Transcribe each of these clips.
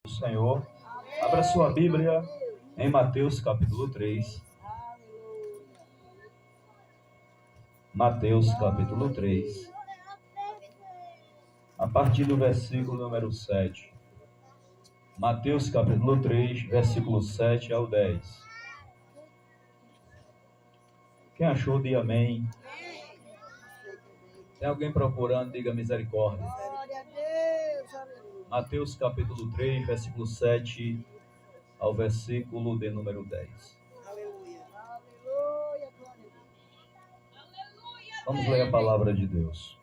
Senhor. Abra sua Bíblia em Mateus capítulo 3. Mateus capítulo 3. A partir do versículo número 7. Mateus capítulo 3, versículo 7 ao 10. Quem achou, diga amém. Tem alguém procurando, diga misericórdia. Mateus capítulo 3, versículo 7 ao versículo de número 10. Vamos ler a palavra de Deus.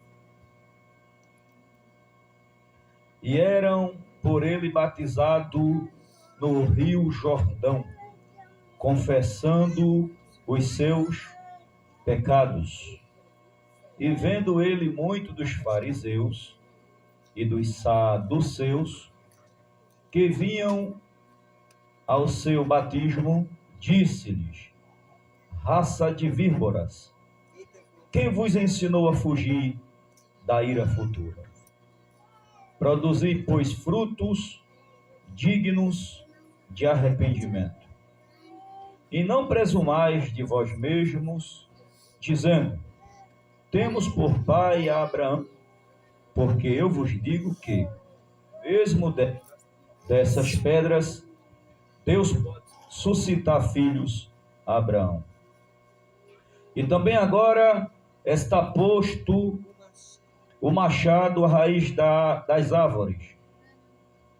E eram por ele batizado no rio Jordão, confessando os seus pecados. E vendo ele muito dos fariseus e dos saduceus que vinham ao seu batismo, disse-lhes: raça de víboras, quem vos ensinou a fugir da ira futura? Produzi, pois, frutos dignos de arrependimento. E não presumais de vós mesmos, dizendo: temos por pai a Abraão, porque eu vos digo que, mesmo dessas pedras, Deus pode suscitar filhos a Abraão. E também agora está posto o machado à raiz das árvores.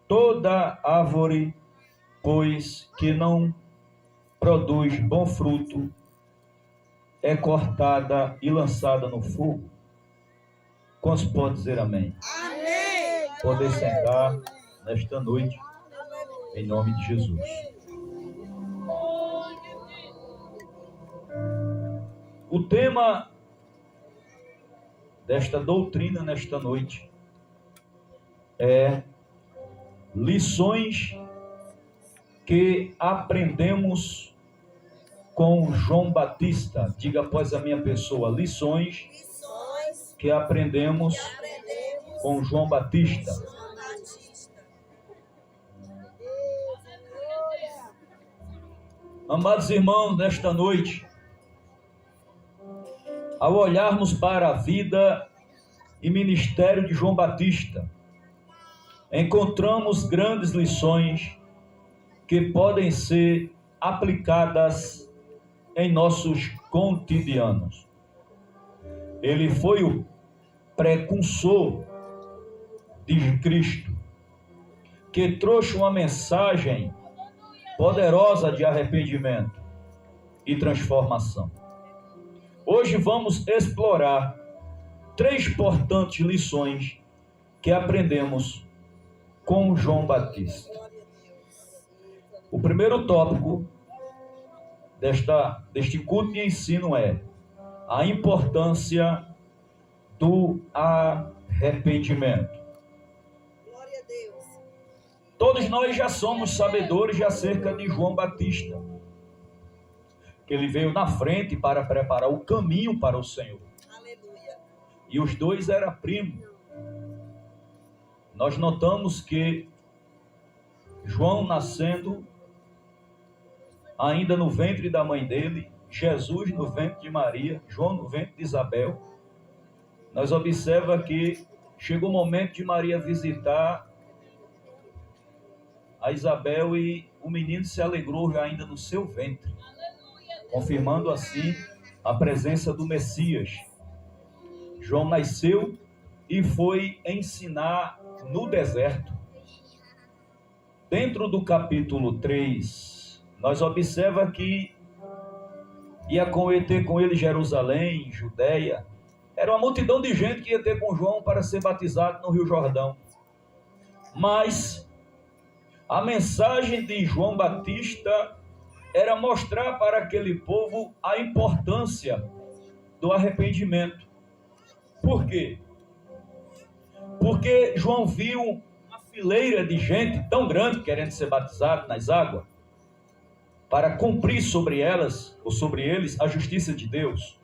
Toda árvore, pois, que não produz bom fruto, é cortada e lançada no fogo. Quantos podem dizer amém? Amém. Poder sentar nesta noite, em nome de Jesus. O tema desta doutrina nesta noite é lições que aprendemos com João Batista. Diga após a minha pessoa: lições que aprendemos com João Batista. Amados irmãos, nesta noite, ao olharmos para a vida e ministério de João Batista, encontramos grandes lições que podem ser aplicadas em nossos cotidianos. Ele foi o precursor de Cristo, que trouxe uma mensagem poderosa de arrependimento e transformação. Hoje vamos explorar 3 importantes lições que aprendemos com João Batista. O primeiro tópico deste culto de ensino é a importância do arrependimento. Glória a Deus. Todos nós já somos sabedores acerca de João Batista, que ele veio na frente para preparar o caminho para o Senhor. Aleluia. E os dois eram primos. Nós notamos que João nascendo ainda no ventre da mãe dele, Jesus no ventre de Maria, João no ventre de Isabel. Nós observamos que chegou o momento de Maria visitar a Isabel e o menino se alegrou já ainda no seu ventre, confirmando assim a presença do Messias. João nasceu e foi ensinar no deserto. Dentro do capítulo 3, nós observamos que ia ter com ele Jerusalém, Judeia. Era uma multidão de gente que ia ter com João para ser batizado no Rio Jordão. Mas a mensagem de João Batista era mostrar para aquele povo a importância do arrependimento. Por quê? Porque João viu uma fileira de gente tão grande querendo ser batizado nas águas, para cumprir sobre elas, ou sobre eles, a justiça de Deus.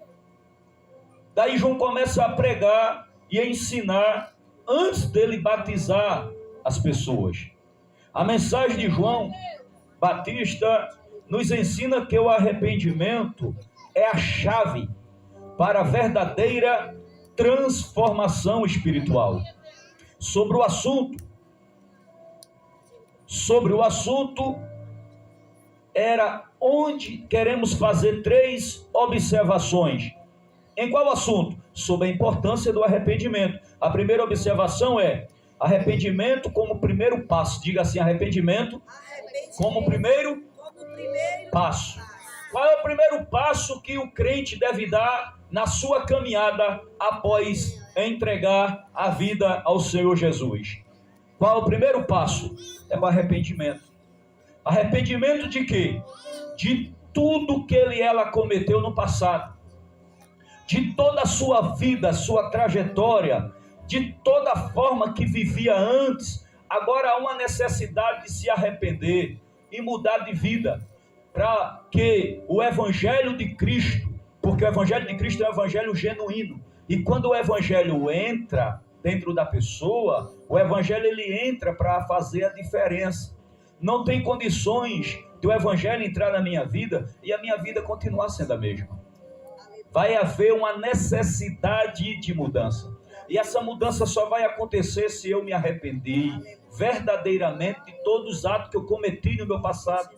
Daí João começa a pregar e a ensinar antes dele batizar as pessoas. A mensagem de João Batista nos ensina que o arrependimento é a chave para a verdadeira transformação espiritual. Sobre o assunto era onde queremos fazer 3 observações. Em qual assunto? Sobre a importância do arrependimento. A primeira observação é arrependimento como primeiro passo. Diga assim, arrependimento como primeiro passo. Qual é o primeiro passo que o crente deve dar na sua caminhada após entregar a vida ao Senhor Jesus? Qual é o primeiro passo? É o arrependimento. Arrependimento de quê? De tudo que ela cometeu no passado. De toda a sua vida, sua trajetória, de toda a forma que vivia antes. Agora há uma necessidade de se arrepender e mudar de vida, para que o Evangelho de Cristo, porque o Evangelho de Cristo é um Evangelho genuíno, e quando o Evangelho entra dentro da pessoa, o Evangelho ele entra para fazer a diferença. Não tem condições do Evangelho entrar na minha vida e a minha vida continuar sendo a mesma. Vai haver uma necessidade de mudança. E essa mudança só vai acontecer se eu me arrepender verdadeiramente de todos os atos que eu cometi no meu passado,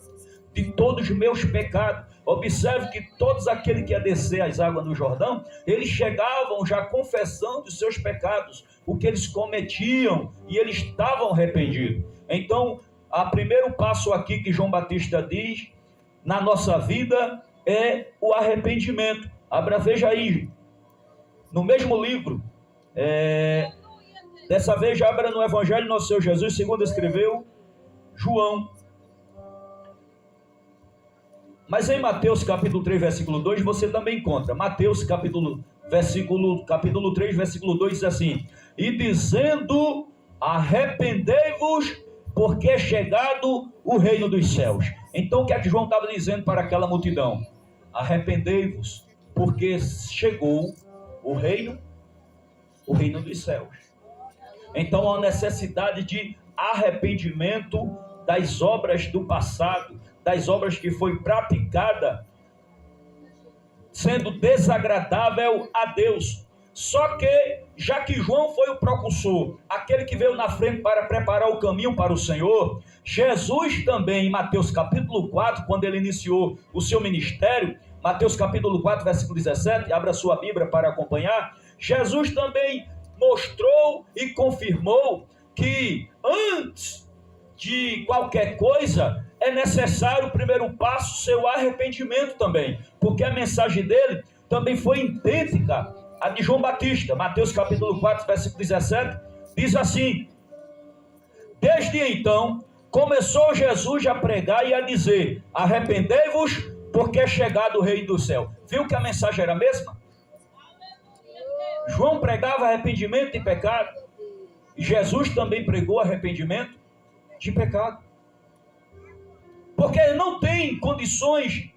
de todos os meus pecados. Observe que todos aqueles que iam descer as águas no Jordão, eles chegavam já confessando os seus pecados, o que eles cometiam, e eles estavam arrependidos. Então, o primeiro passo aqui que João Batista diz na nossa vida é o arrependimento. Veja aí, no mesmo livro, dessa vez abra no Evangelho Nosso Senhor Jesus, segundo escreveu João. Mas em Mateus capítulo 3, versículo 2, você também encontra. Mateus capítulo 3, versículo 2 diz assim: e dizendo, arrependei-vos, porque é chegado o reino dos céus. Então o que é que João estava dizendo para aquela multidão? Arrependei-vos, porque chegou o reino dos céus. Então há necessidade de arrependimento das obras do passado, das obras que foi praticada, sendo desagradável a Deus. Só que, já que João foi o precursor, aquele que veio na frente para preparar o caminho para o Senhor, Jesus também, em Mateus capítulo 4, quando ele iniciou o seu ministério, Mateus capítulo 4, versículo 17, abra sua Bíblia para acompanhar, Jesus também mostrou e confirmou que antes de qualquer coisa, é necessário o primeiro passo ser o arrependimento também, porque a mensagem dele também foi idêntica à de João Batista. Mateus capítulo 4, versículo 17, diz assim: desde então, começou Jesus a pregar e a dizer, arrependei-vos, porque é chegado o reino do céu. Viu que a mensagem era a mesma? João pregava arrependimento de pecado, e Jesus também pregou arrependimento de pecado. Porque não tem condições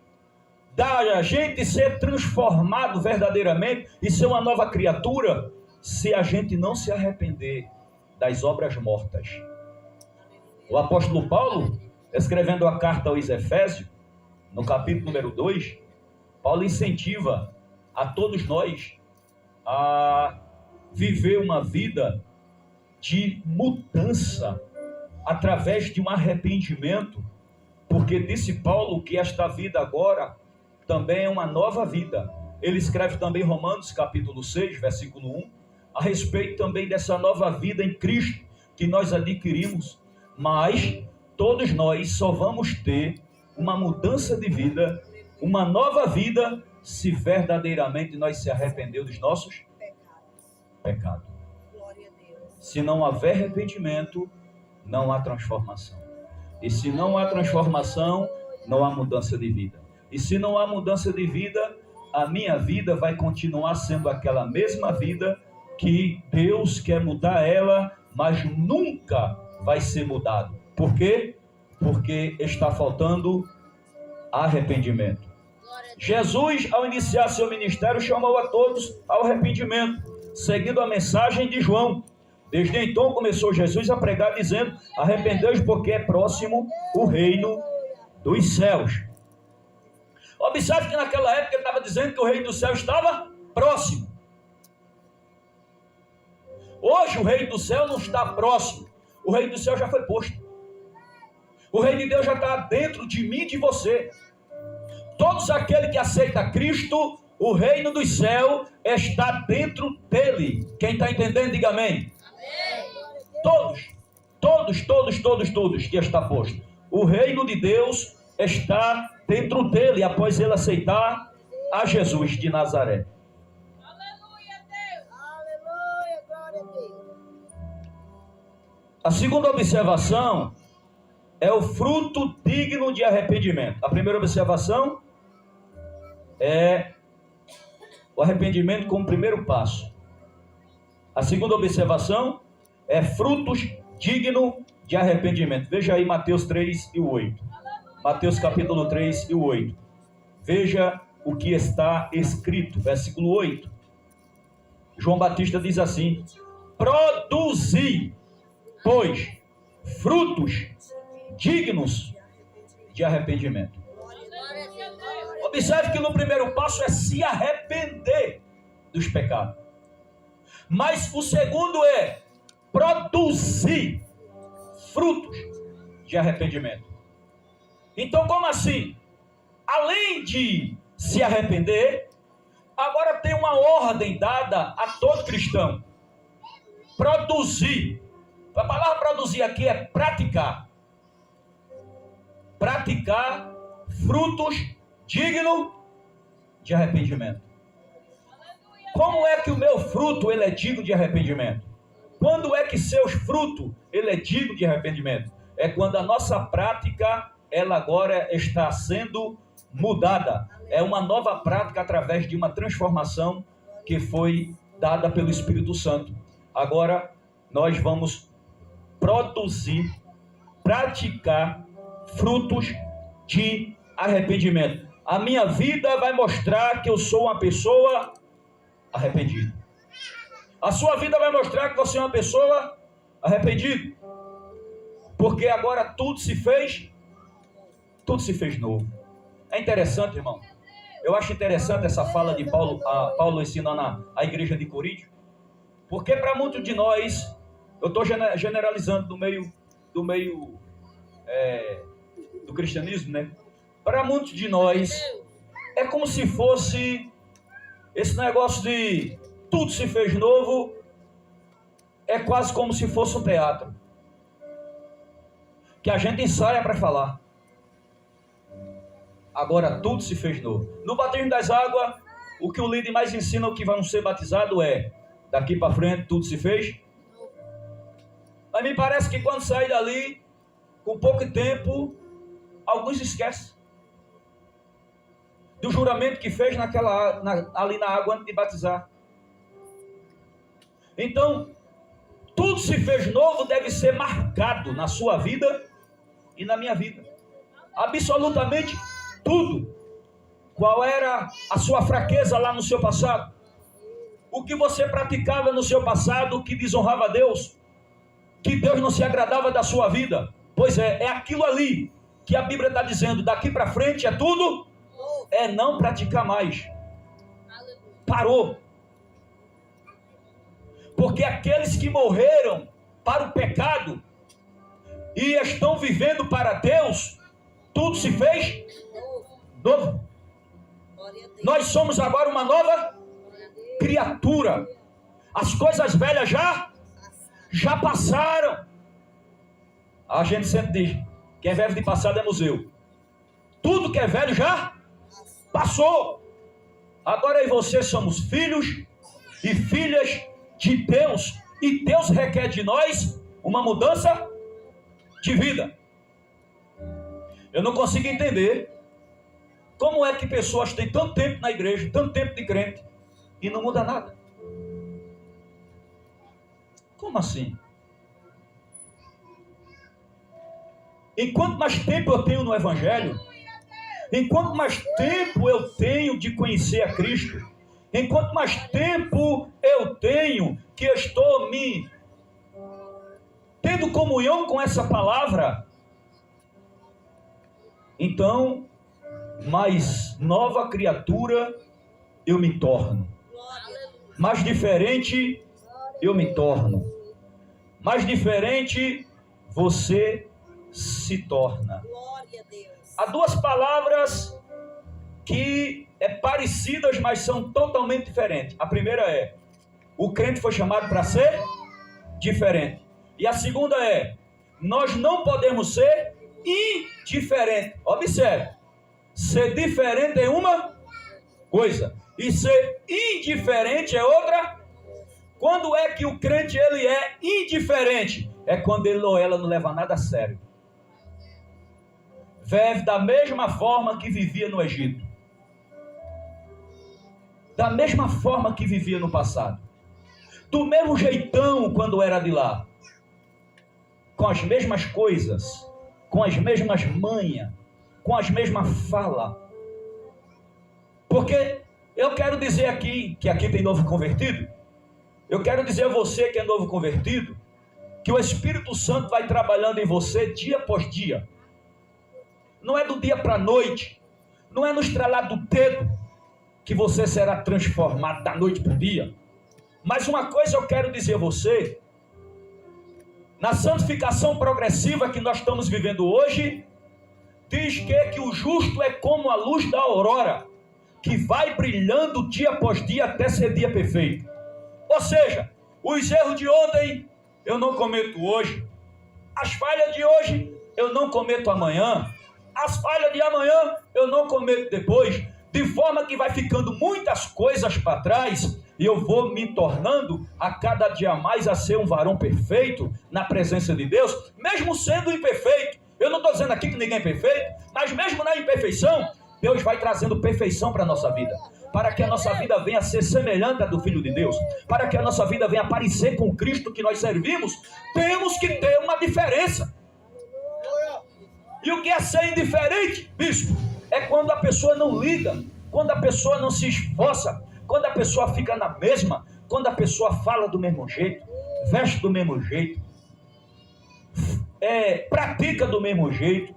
da gente ser transformado verdadeiramente e ser uma nova criatura se a gente não se arrepender das obras mortas. O apóstolo Paulo, escrevendo a carta aos Efésios, no capítulo número 2, Paulo incentiva a todos nós a viver uma vida de mudança através de um arrependimento, porque disse Paulo que esta vida agora também é uma nova vida. Ele escreve também Romanos capítulo 6, versículo 1, a respeito também dessa nova vida em Cristo que nós adquirimos, mas todos nós só vamos ter uma mudança de vida, uma nova vida, se verdadeiramente nós se arrepender dos nossos pecados. Se não houver arrependimento, não há transformação. E se não há transformação, não há mudança de vida. E se não há mudança de vida, a minha vida vai continuar sendo aquela mesma vida que Deus quer mudar ela, mas nunca vai ser mudado. Por quê? Porque está faltando arrependimento. Jesus, ao iniciar seu ministério, chamou a todos ao arrependimento, seguindo a mensagem de João. Desde então começou Jesus a pregar dizendo: arrependei-vos porque é próximo o reino dos céus. Observe que naquela época ele estava dizendo que o reino dos céus estava próximo. Hoje o reino do céu não está próximo. O reino do céu já foi posto. O reino de Deus já está dentro de mim e de você. Todos aqueles que aceitam Cristo, o reino do céu está dentro dele. Quem está entendendo, diga amém. Todos que está posto. O reino de Deus está dentro dele, após ele aceitar a Jesus de Nazaré. Aleluia, Deus. Aleluia, glória a Deus. A segunda observação é o fruto digno de arrependimento. A primeira observação é o arrependimento como primeiro passo. A segunda observação é frutos dignos de arrependimento. Veja aí Mateus 3 e 8. Mateus capítulo 3 e 8. Veja o que está escrito. Versículo 8. João Batista diz assim: produzi, pois, frutos dignos de arrependimento. Observe que no primeiro passo é se arrepender dos pecados. Mas o segundo é produzir frutos de arrependimento. Então, como assim? Além de se arrepender, agora tem uma ordem dada a todo cristão: produzir. A palavra produzir aqui é praticar. Praticar frutos dignos de arrependimento. Como é que o meu fruto ele é digno de arrependimento? Quando é que seus frutos ele é digno de arrependimento? É quando a nossa prática ela agora está sendo mudada. É uma nova prática através de uma transformação que foi dada pelo Espírito Santo. Agora nós vamos produzir, praticar frutos de arrependimento. A minha vida vai mostrar que eu sou uma pessoa arrependida. A sua vida vai mostrar que você é uma pessoa arrependida. Porque agora tudo se fez novo. É interessante, irmão. Eu acho interessante essa fala de Paulo, Paulo ensinando a igreja de Corinto. Porque para muitos de nós, eu estou generalizando do meio do cristianismo, né? Para muitos de nós, é como se fosse esse negócio de tudo se fez novo, é quase como se fosse um teatro que a gente ensaia para falar. Agora tudo se fez novo. No batismo das águas, o que o líder mais ensina o que vamos ser batizados é: daqui para frente tudo se fez. Mas me parece que quando sair dali, com pouco tempo, alguns esquecem do juramento que fez ali na água antes de batizar. Então, tudo se fez novo deve ser marcado na sua vida e na minha vida. Absolutamente tudo. Qual era a sua fraqueza lá no seu passado? O que você praticava no seu passado que desonrava a Deus? Que Deus não se agradava da sua vida? Pois é aquilo ali que a Bíblia está dizendo: daqui para frente é tudo, é não praticar mais. Parou. Porque aqueles que morreram para o pecado e estão vivendo para Deus, tudo se fez novo. Nós somos agora uma nova criatura. As coisas velhas já passaram. A gente sempre diz: quem é velho de passado é museu. Tudo que é velho já passou. Agora eu e você somos filhos e filhas de Deus. E Deus requer de nós uma mudança de vida. Eu não consigo entender como é que pessoas têm tanto tempo na igreja, tanto tempo de crente, e não muda nada. Como assim? Enquanto mais tempo eu tenho no Evangelho, enquanto mais tempo eu tenho de conhecer a Cristo, enquanto mais tempo eu tenho que eu estou me tendo comunhão com essa palavra, então, mais nova criatura eu me torno. Mais diferente eu me torno. Mais diferente você se torna. Há duas palavras que parecidas, mas são totalmente diferentes. A primeira é: o crente foi chamado para ser diferente. E a segunda é: nós não podemos ser indiferente. Observe, ser diferente é uma coisa e ser indiferente é outra. Quando é que o crente ele é indiferente? É quando ele ou ela não leva nada a sério. Vive da mesma forma que vivia no Egito, da mesma forma que vivia no passado, do mesmo jeitão quando era de lá, com as mesmas coisas, com as mesmas manhas, com as mesmas falas. Porque eu quero dizer aqui, que aqui tem novo convertido, eu quero dizer a você que é novo convertido, que o Espírito Santo vai trabalhando em você dia após dia. Não é do dia para a noite, não é no estralar do dedo que você será transformado da noite para o dia. Mas uma coisa eu quero dizer a você: na santificação progressiva que nós estamos vivendo hoje, diz que o justo é como a luz da aurora, que vai brilhando dia após dia até ser dia perfeito. Ou seja, os erros de ontem eu não cometo hoje, as falhas de hoje eu não cometo amanhã, as falhas de amanhã eu não cometo depois, de forma que vai ficando muitas coisas para trás e eu vou me tornando a cada dia mais a ser um varão perfeito na presença de Deus, mesmo sendo imperfeito. Eu não estou dizendo aqui que ninguém é perfeito, mas mesmo na imperfeição, Deus vai trazendo perfeição para a nossa vida, para que a nossa vida venha a ser semelhante à do Filho de Deus, para que a nossa vida venha a parecer com o Cristo que nós servimos. Temos que ter uma diferença. E o que é ser indiferente, bispo? É quando a pessoa não liga, quando a pessoa não se esforça, quando a pessoa fica na mesma, quando a pessoa fala do mesmo jeito, veste do mesmo jeito, pratica do mesmo jeito,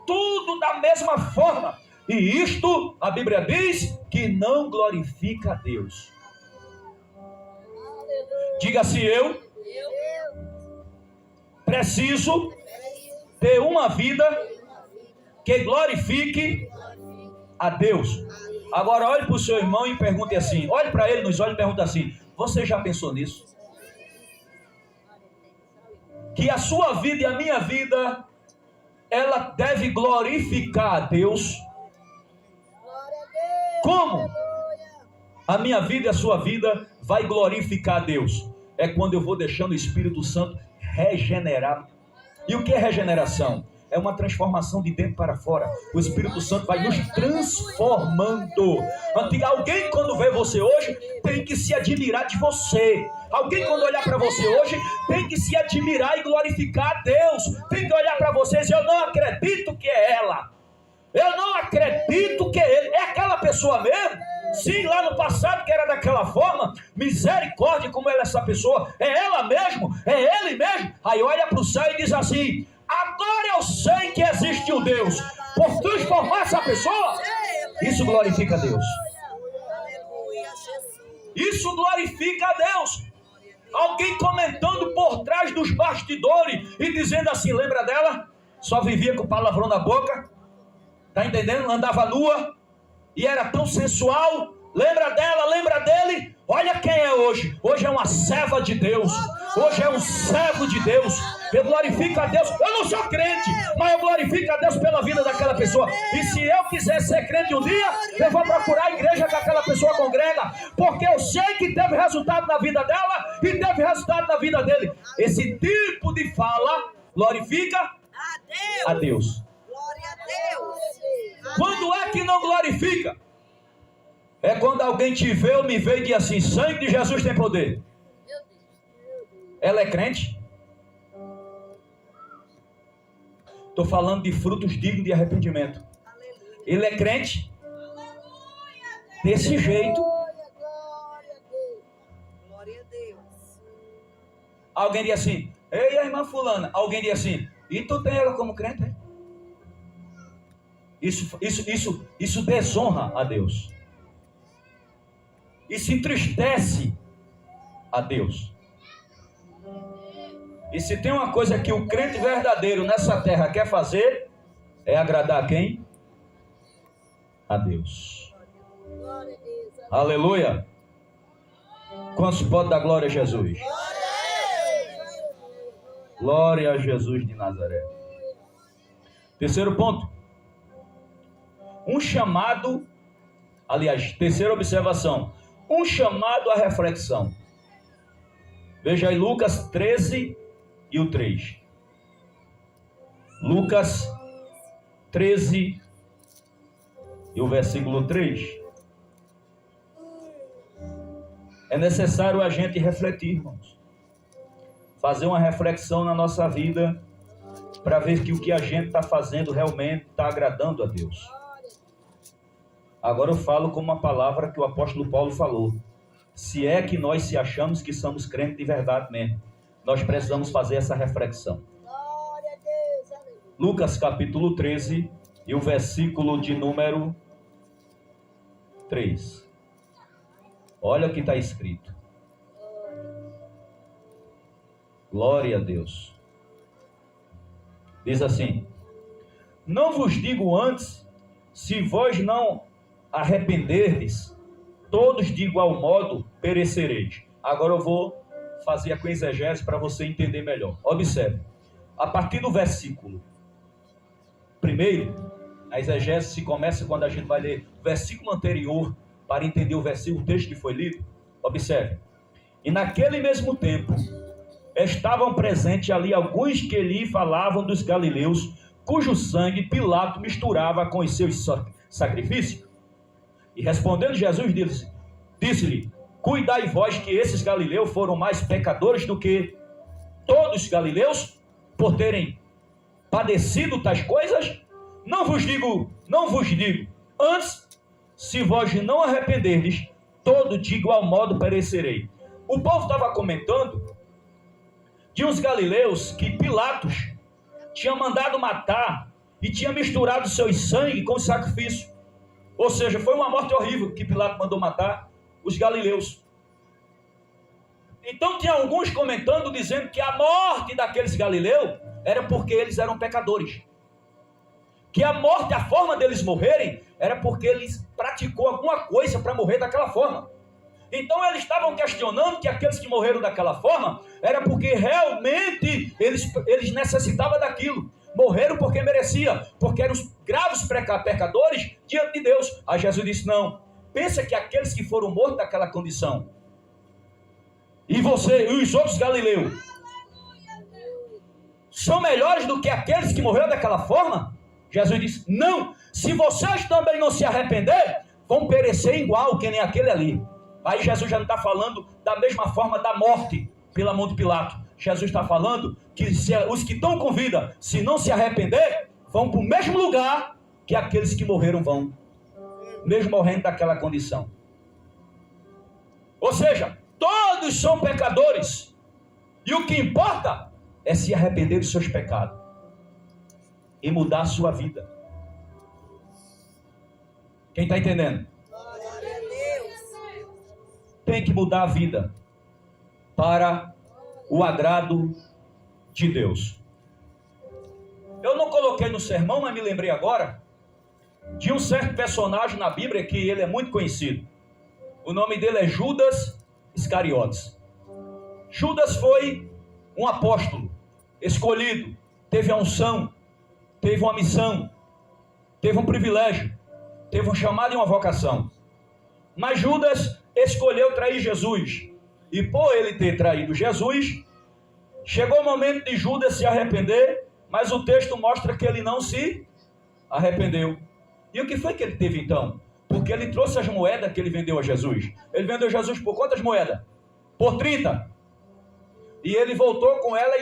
tudo da mesma forma. E isto, a Bíblia diz, que não glorifica a Deus. Diga-se: eu preciso ter uma vida que glorifique a Deus. Agora olhe para o seu irmão e pergunte assim, olhe para ele nos olhos e pergunte assim: você já pensou nisso? Que a sua vida e a minha vida, ela deve glorificar a Deus. Como a minha vida e a sua vida vai glorificar a Deus? É quando eu vou deixando o Espírito Santo regenerar. E o que é regeneração? É uma transformação de dentro para fora. O Espírito Santo vai nos transformando. Alguém quando vê você hoje tem que se admirar de você. Alguém quando olhar para você hoje tem que se admirar e glorificar a Deus. Tem que olhar para você e dizer: eu não acredito que é ela. Eu não acredito que é ele. É aquela pessoa mesmo? Sim, lá no passado que era daquela forma. Misericórdia, como é essa pessoa? É ela mesmo? É ele mesmo? Aí olha para o céu e diz assim: agora eu sei que existe um Deus. Por transformar essa pessoa, isso glorifica a Deus. Isso glorifica a Deus. Alguém comentando por trás dos bastidores e dizendo assim: lembra dela? Só vivia com palavrão na boca. Tá entendendo? Andava nua e era tão sensual. Lembra dela, lembra dele? Olha quem é hoje. Hoje é uma serva de Deus. Hoje é um servo de Deus. Eu glorifico a Deus. Eu não sou crente, mas eu glorifico a Deus pela vida daquela pessoa. E se eu quiser ser crente um dia, eu vou procurar a igreja que aquela pessoa congrega, porque eu sei que teve resultado na vida dela e teve resultado na vida dele. Esse tipo de fala glorifica a Deus. Quando é que não glorifica? É quando alguém te vê ou me vê e diz assim: sangue de Jesus tem poder. Ela é crente? Estou falando de frutos dignos de arrependimento. Ele é crente? Desse jeito. Alguém diz assim: Ei, a irmã fulana. Alguém diz assim, e tu tem ela como crente? É? Isso desonra a Deus. Isso entristece a Deus. E se tem uma coisa que o crente verdadeiro nessa terra quer fazer, é agradar a quem? A Deus. Aleluia. Quantos podem dar glória a Jesus? Glória a Jesus de Nazaré. Terceiro ponto. Um chamado, aliás, terceira observação. Um chamado à reflexão. Veja aí Lucas 13 e o 3. Lucas 13 e o versículo 3. É necessário a gente refletir, irmãos. Fazer uma reflexão na nossa vida para ver que o que a gente está fazendo realmente está agradando a Deus. Agora eu falo com uma palavra que o apóstolo Paulo falou. Se é que nós se achamos que somos crentes de verdade mesmo, nós precisamos fazer essa reflexão. Lucas capítulo 13 e o versículo de número 3. Olha o que está escrito. Glória a Deus. Diz assim: não vos digo antes, se vós não arrependerdes, todos de igual modo perecereis. Agora eu vou fazer a exegese para você entender melhor. Observe. A partir do versículo primeiro, a exegese se começa quando a gente vai ler o versículo anterior para entender o texto que foi lido. Observe. E naquele mesmo tempo estavam presentes ali alguns que lhe falavam dos galileus, cujo sangue Pilato misturava com os seus sacrifícios. E respondendo Jesus, disse-lhe: cuidai vós que esses galileus foram mais pecadores do que todos os galileus, por terem padecido tais coisas? Não vos digo, antes, se vós não arrependerdes, todo de igual modo perecerei. O povo estava comentando de uns galileus que Pilatos tinha mandado matar e tinha misturado seu sangue com o sacrifício. Ou seja, foi uma morte horrível que Pilatos mandou matar os galileus. Então tinha alguns comentando, dizendo que a morte daqueles galileus era porque eles eram pecadores. Que a morte, a forma deles morrerem, era porque eles praticou alguma coisa para morrer daquela forma. Então eles estavam questionando que aqueles que morreram daquela forma era porque realmente eles necessitavam daquilo. Morreram porque merecia, porque eram os graves pecadores diante de Deus. Aí Jesus disse: não, pensa que aqueles que foram mortos daquela condição, e você e os outros galileus, são melhores do que aqueles que morreram daquela forma? Jesus disse: não, se vocês também não se arrepender, vão perecer igual que nem aquele ali. Aí Jesus já não está falando da mesma forma da morte pela mão de Pilato. Jesus está falando que os que estão com vida, se não se arrepender, vão para o mesmo lugar que aqueles que morreram vão, mesmo morrendo daquela condição. Ou seja, todos são pecadores, e o que importa é se arrepender dos seus pecados e mudar a sua vida. Quem está entendendo? Tem que mudar a vida para o agrado de Deus. Eu não coloquei no sermão, mas me lembrei agora de um certo personagem na Bíblia que ele é muito conhecido. O nome dele é Judas Iscariotes. Judas foi um apóstolo escolhido, teve a unção, teve uma missão, teve um privilégio, teve um chamado e uma vocação. Mas Judas escolheu trair Jesus. E por ele ter traído Jesus, chegou o momento de Judas se arrepender, mas o texto mostra que ele não se arrependeu. E o que foi que ele teve então? Porque ele trouxe as moedas que ele vendeu a Jesus. Ele vendeu Jesus por quantas moedas? Por 30. E ele voltou com ela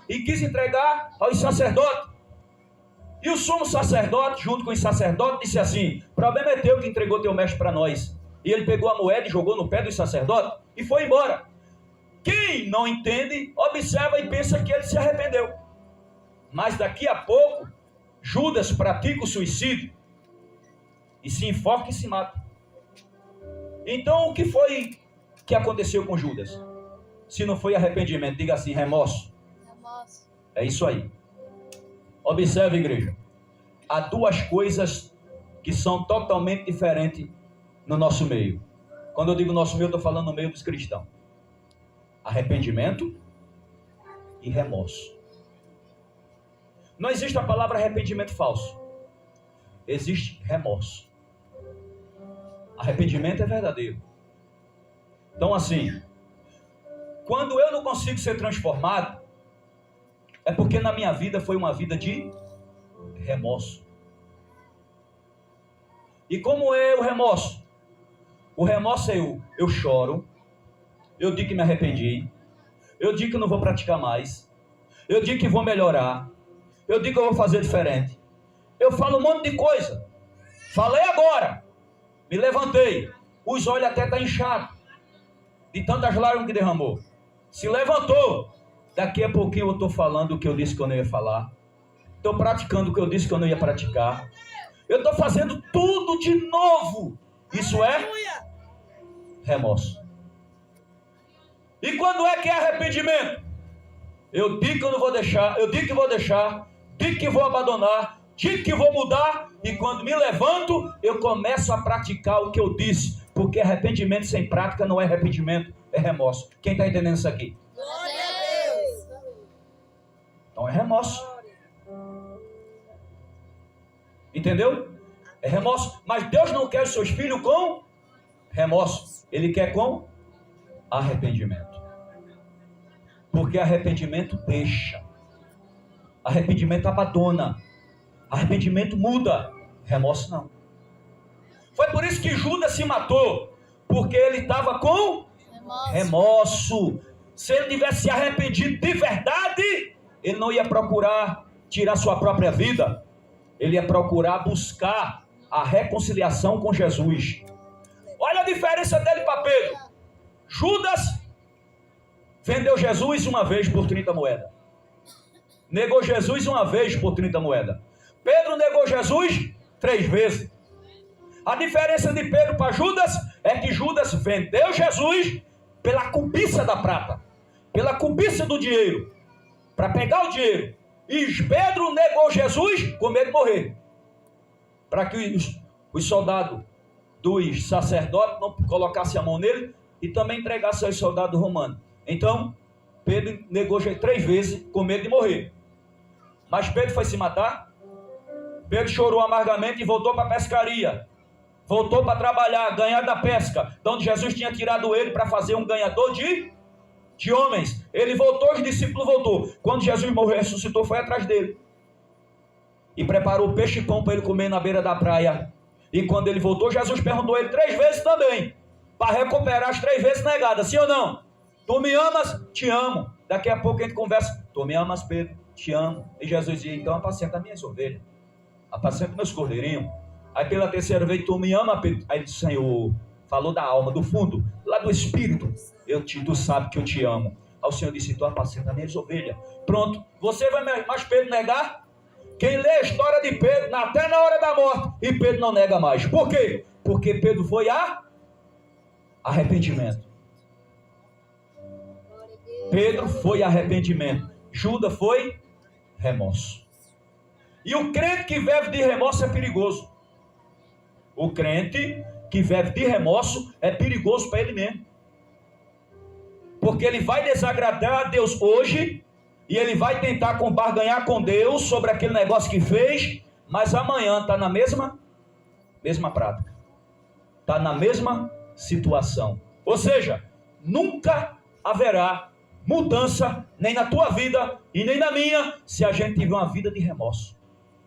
e quis entregar aos sacerdotes. E o sumo sacerdote, junto com os sacerdotes, disse assim: o problema é teu que entregou teu mestre para nós. E ele pegou a moeda e jogou no pé do sacerdote e foi embora. Quem não entende, observa e pensa que ele se arrependeu. Mas daqui a pouco, Judas pratica o suicídio e se enforca e se mata. Então, o que foi que aconteceu com Judas? Se não foi arrependimento, diga assim, remorso. É isso aí. Observe, igreja. Há duas coisas que são totalmente diferentes no nosso meio. Quando eu digo nosso meio, eu estou falando no meio dos cristãos. Arrependimento e remorso. Não existe a palavra arrependimento falso. Existe remorso. Arrependimento é verdadeiro. Então, assim, quando eu não consigo ser transformado, é porque na minha vida foi uma vida de remorso. E como é o remorso? O remorso é eu choro, eu digo que me arrependi, eu digo que não vou praticar mais, eu digo que vou melhorar, eu digo que eu vou fazer diferente. Eu falo um monte de coisa. Falei agora, me levantei, os olhos até estão inchados, de tantas lágrimas que derramou. Se levantou, daqui a pouquinho eu estou falando o que eu disse que eu não ia falar, estou praticando o que eu disse que eu não ia praticar, eu estou fazendo tudo de novo. Isso é remorso. E quando é que é arrependimento? Eu digo que eu não vou deixar, eu digo que vou deixar, digo que vou abandonar, digo que vou mudar, e quando me levanto, eu começo a praticar o que eu disse, porque arrependimento sem prática não é arrependimento, é remorso. Quem está entendendo isso aqui? Glória a Deus. Então é remorso. Entendeu? É remorso. Mas Deus não quer os seus filhos com remorso. Ele quer com arrependimento. Porque arrependimento deixa. Arrependimento abandona. Arrependimento muda. Remorso não. Foi por isso que Judas se matou. Porque ele estava com remorso. Se ele tivesse se arrependido de verdade, ele não ia procurar tirar sua própria vida. Ele ia procurar buscar a reconciliação com Jesus. Olha a diferença dele para Pedro. Judas vendeu Jesus uma vez por 30 moedas. Negou Jesus uma vez por 30 moedas. Pedro negou Jesus 3 vezes. A diferença de Pedro para Judas é que Judas vendeu Jesus pela cobiça da prata, pela cobiça do dinheiro, para pegar o dinheiro. E Pedro negou Jesus com medo de morrer, para que os soldados dos sacerdotes não colocassem a mão nele e também entregassem aos soldados romanos. Então, Pedro negou Jesus 3 vezes com medo de morrer. Mas Pedro foi se matar. Pedro chorou amargamente e voltou para a pescaria. Voltou para trabalhar, ganhar da pesca, de onde Jesus tinha tirado ele para fazer um ganhador de homens. Ele voltou, os discípulos voltou. Quando Jesus morreu e ressuscitou, foi atrás dele. E preparou peixe e pão para ele comer na beira da praia. E quando ele voltou, Jesus perguntou a ele 3 vezes também, para recuperar as 3 vezes negadas, sim ou não? Tu me amas? Te amo. Daqui a pouco a gente conversa. Tu me amas, Pedro? Te amo. E Jesus dizia, então apacenta minhas ovelhas, apacenta meus cordeirinhos. Aí pela 3ª vez, tu me ama, Pedro? Aí ele disse, Senhor, falou da alma, do fundo, lá do espírito, tu sabe que eu te amo. Aí o Senhor disse, tu apacenta minhas ovelhas. Pronto, você vai mais Pedro negar? Quem lê a história de Pedro, até na hora da morte, e Pedro não nega mais. Por quê? Porque Pedro foi a arrependimento. Pedro foi arrependimento. Judas foi remorso. E o crente que vive de remorso é perigoso. O crente que vive de remorso é perigoso para ele mesmo. Porque ele vai desagradar a Deus hoje, e ele vai tentar barganhar com Deus sobre aquele negócio que fez, mas amanhã está na mesma prática. Está na mesma situação. Ou seja, nunca haverá mudança, nem na tua vida e nem na minha, se a gente tiver uma vida de remorso.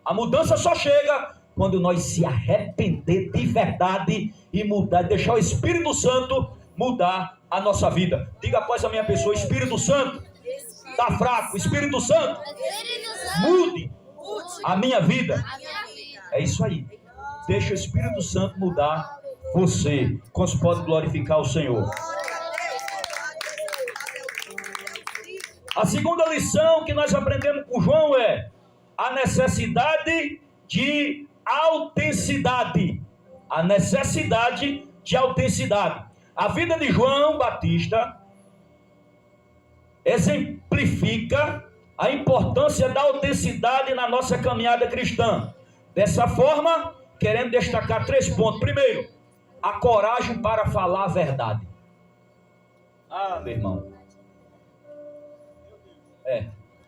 A mudança só chega quando nós se arrepender de verdade e mudar, deixar o Espírito Santo mudar a nossa vida. Diga após a minha pessoa, Espírito Santo, está fraco, Espírito Santo, mude a minha vida. É isso aí. Deixa o Espírito Santo mudar você. Quantos pode glorificar o Senhor? A segunda lição que nós aprendemos com João é a necessidade de autenticidade. A necessidade de autenticidade. A vida de João Batista exemplifica a importância da autenticidade na nossa caminhada cristã. Dessa forma, queremos destacar 3 pontos. Primeiro, a coragem para falar a verdade. Ah, meu irmão.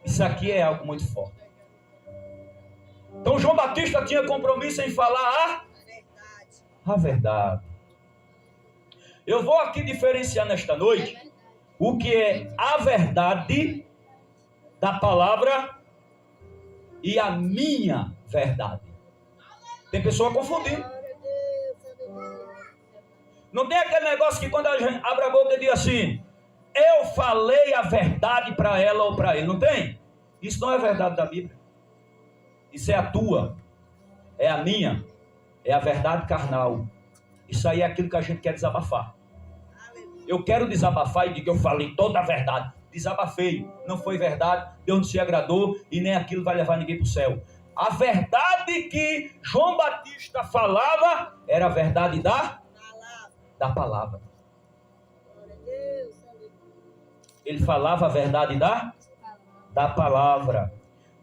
Isso aqui é algo muito forte. Então João Batista tinha compromisso em falar a verdade. Eu vou aqui diferenciar nesta noite o que é a verdade da palavra e a minha verdade. Tem pessoa confundindo. Não tem aquele negócio que quando a gente abre a boca e diz assim: eu falei a verdade para ela ou para ele. Não tem? Isso não é verdade da Bíblia. Isso é a tua, é a minha, é a verdade carnal. Isso aí é aquilo que a gente quer desabafar. Eu quero desabafar e dizer que eu falei toda a verdade. Desabafei, não foi verdade, Deus não se agradou e nem aquilo vai levar ninguém para o céu. A verdade que João Batista falava era a verdade da palavra. Ele falava a verdade da palavra.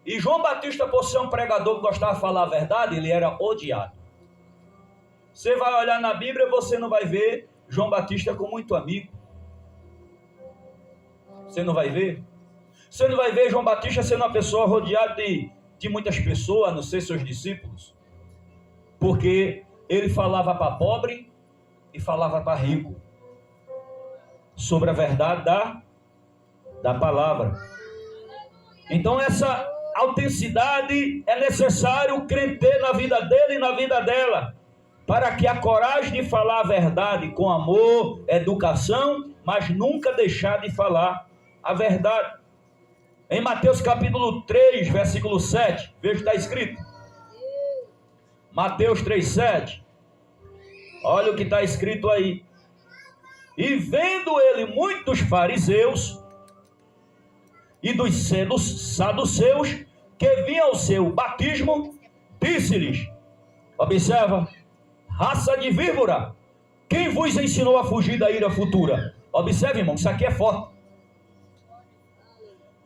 E João Batista, por ser um pregador que gostava de falar a verdade, ele era odiado. Você vai olhar na Bíblia, você não vai ver João Batista com muito amigo. Você não vai ver. Você não vai ver João Batista sendo uma pessoa rodeada de muitas pessoas, a não ser seus discípulos. Porque ele falava para pobre e falava para rico. Sobre a verdade da palavra. Então essa autenticidade é necessário o crente ter na vida dele e na vida dela, para que a coragem de falar a verdade com amor, educação, mas nunca deixar de falar a verdade. Em Mateus capítulo 3, versículo 7, veja o que está escrito. Mateus 3, 7. Olha o que está escrito aí. E vendo ele muitos fariseus e dos saduceus que vinham ao seu batismo, disse-lhes: observa, raça de víbora, quem vos ensinou a fugir da ira futura? Observe, irmão, isso aqui é forte.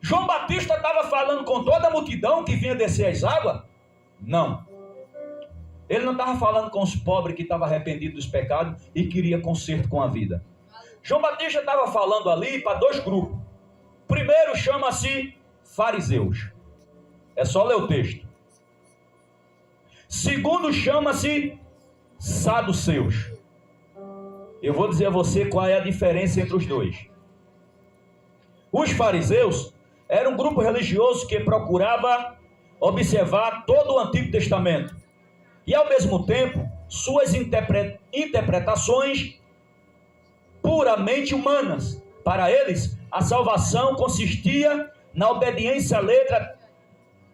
João Batista estava falando com toda a multidão que vinha descer as águas? Não. Ele não estava falando com os pobres que estavam arrependidos dos pecados e queria conserto com a vida. João Batista estava falando ali para 2 grupos. Primeiro chama-se fariseus. É só ler o texto. Segundo chama-se saduceus. Eu vou dizer a você qual é a diferença entre os dois. Os fariseus eram um grupo religioso que procurava observar todo o Antigo Testamento. E ao mesmo tempo, suas interpretações puramente humanas. Para eles, a salvação consistia na obediência à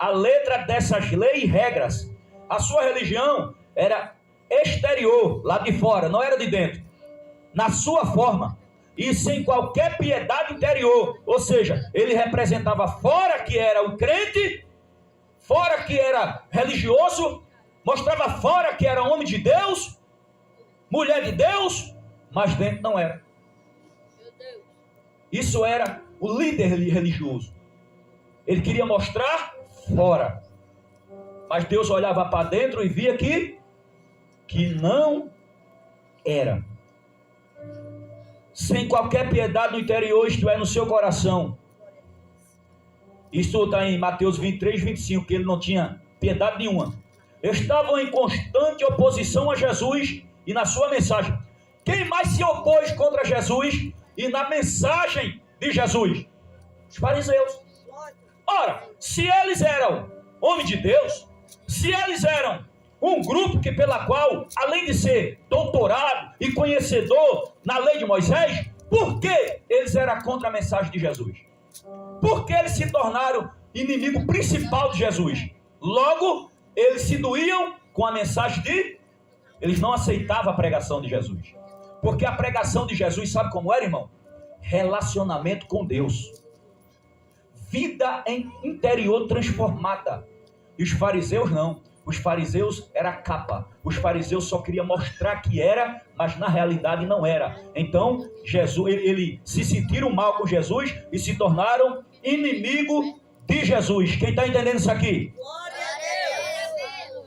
letra dessas leis e regras. A sua religião era exterior, lá de fora, não era de dentro. Na sua forma e sem qualquer piedade interior. Ou seja, ele representava fora que era o crente, fora que era religioso, mostrava fora que era homem de Deus, mulher de Deus, mas dentro não era. Isso era o líder religioso. Ele queria mostrar fora, mas Deus olhava para dentro e via que não era. Sem qualquer piedade no interior, isto é, no seu coração. Isso está em Mateus 23, 25, que ele não tinha piedade nenhuma. Estavam em constante oposição a Jesus e na sua mensagem. Quem mais se opôs contra Jesus e na mensagem de Jesus? Os fariseus. Ora, se eles eram homens de Deus, se eles eram um grupo que pela qual, além de ser doutorado e conhecedor na lei de Moisés, por que eles eram contra a mensagem de Jesus? Por que eles se tornaram inimigo principal de Jesus? Logo, eles se doíam com a mensagem de... Eles não aceitavam a pregação de Jesus. Porque a pregação de Jesus, sabe como era, irmão? Relacionamento com Deus. vida interior transformada. E os fariseus não. Os fariseus era capa. Os fariseus só queriam mostrar que era, mas na realidade não era. Então, eles se sentiram mal com Jesus e se tornaram inimigo de Jesus. Quem está entendendo isso aqui? Glória a Deus.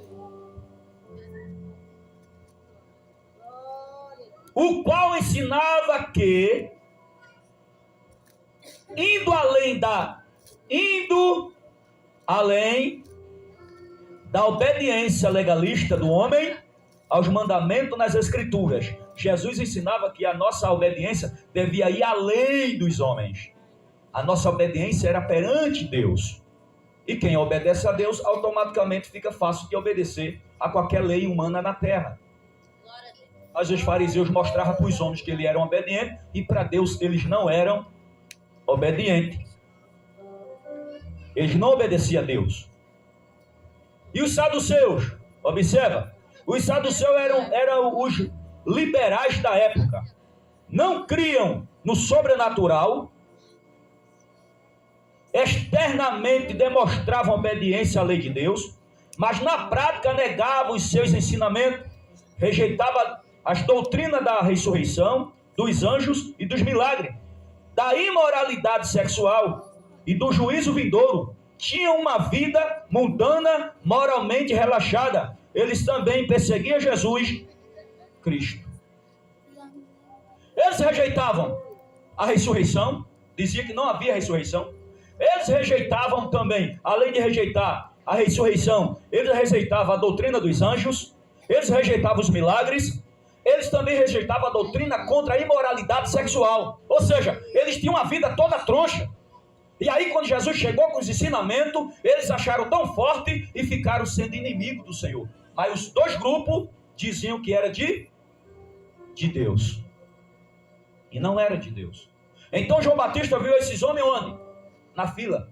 O qual ensinava que, indo além da obediência legalista do homem aos mandamentos nas Escrituras, Jesus ensinava que a nossa obediência devia ir além dos homens. A nossa obediência era perante Deus. E quem obedece a Deus, automaticamente fica fácil de obedecer a qualquer lei humana na terra. Mas os fariseus mostravam para os homens que eles eram obedientes e para Deus eles não eram obedientes. Eles não obedeciam a Deus. E os saduceus, observa, os saduceus eram os liberais da época. Não criam no sobrenatural, externamente demonstravam obediência à lei de Deus, mas na prática negavam os seus ensinamentos, rejeitavam as doutrinas da ressurreição, dos anjos e dos milagres, da imoralidade sexual e do juízo vindouro. Tinham uma vida mundana, moralmente relaxada. Eles também perseguiam Jesus Cristo. Eles rejeitavam a ressurreição, diziam que não havia ressurreição. Eles rejeitavam também, além de rejeitar a ressurreição, eles rejeitavam a doutrina dos anjos, eles rejeitavam os milagres, eles também rejeitavam a doutrina contra a imoralidade sexual. Ou seja, eles tinham uma vida toda troncha. E aí, quando Jesus chegou com os ensinamentos, eles acharam tão forte e ficaram sendo inimigos do Senhor. Mas os dois grupos diziam que era de Deus. E não era de Deus. Então João Batista viu esses homens onde? Na fila.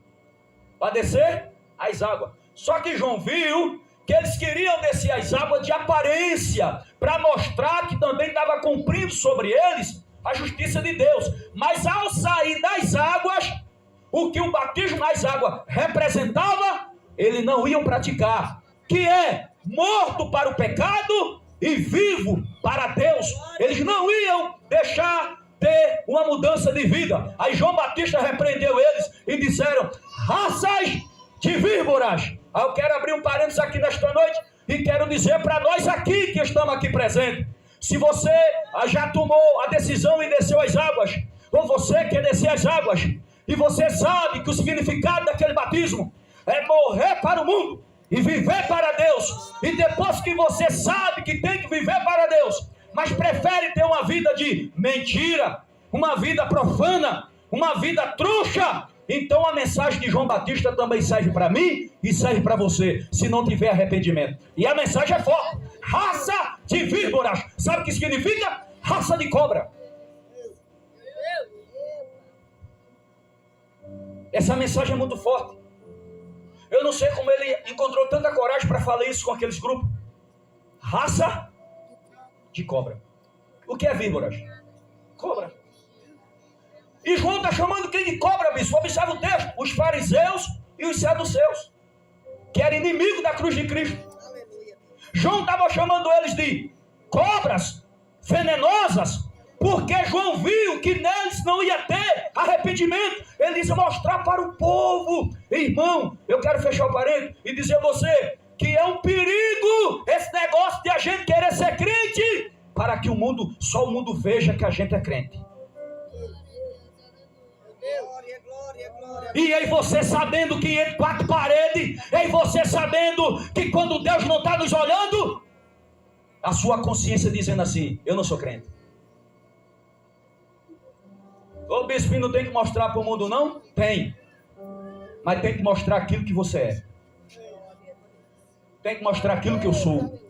Para descer as águas. Só que João viu que eles queriam descer as águas de aparência, para mostrar que também estava cumprindo sobre eles a justiça de Deus. Mas ao sair das águas, o que o batismo nas águas representava, eles não iam praticar, que é morto para o pecado e vivo para Deus. Eles não iam deixar ter uma mudança de vida. Aí João Batista repreendeu eles e disseram: raças de víboras. Aí eu quero abrir um parênteses aqui nesta noite e quero dizer para nós aqui que estamos aqui presentes: se você já tomou a decisão e desceu as águas, ou você quer descer as águas, e você sabe que o significado daquele batismo é morrer para o mundo e viver para Deus, e depois que você sabe que tem que viver para Deus, mas prefere ter uma vida de mentira, uma vida profana, uma vida trouxa, então a mensagem de João Batista também serve para mim e serve para você, se não tiver arrependimento. E a mensagem é forte: raça de víboras. Sabe o que significa? Raça de cobra. Essa mensagem é muito forte. Eu não sei como ele encontrou tanta coragem para falar isso com aqueles grupos. Raça de cobra. O que é víboras? Cobra. E João está chamando quem de cobra, bispo? Observa o texto: os fariseus e os saduceus, que eram inimigos da cruz de Cristo. João estava chamando eles de cobras venenosas, porque João viu que neles não ia ter arrependimento. Ele ia mostrar para o povo. Irmão, eu quero fechar o parênteses e dizer a você que é um perigo esse negócio de a gente querer ser crente, para que só o mundo veja que a gente é crente. E aí você sabendo que entre quatro paredes, e aí você sabendo que quando Deus não está nos olhando, a sua consciência dizendo assim: eu não sou crente. O bispo não tem que mostrar para o mundo, não? Tem. Mas tem que mostrar aquilo que você é. Tem que mostrar aquilo que eu sou.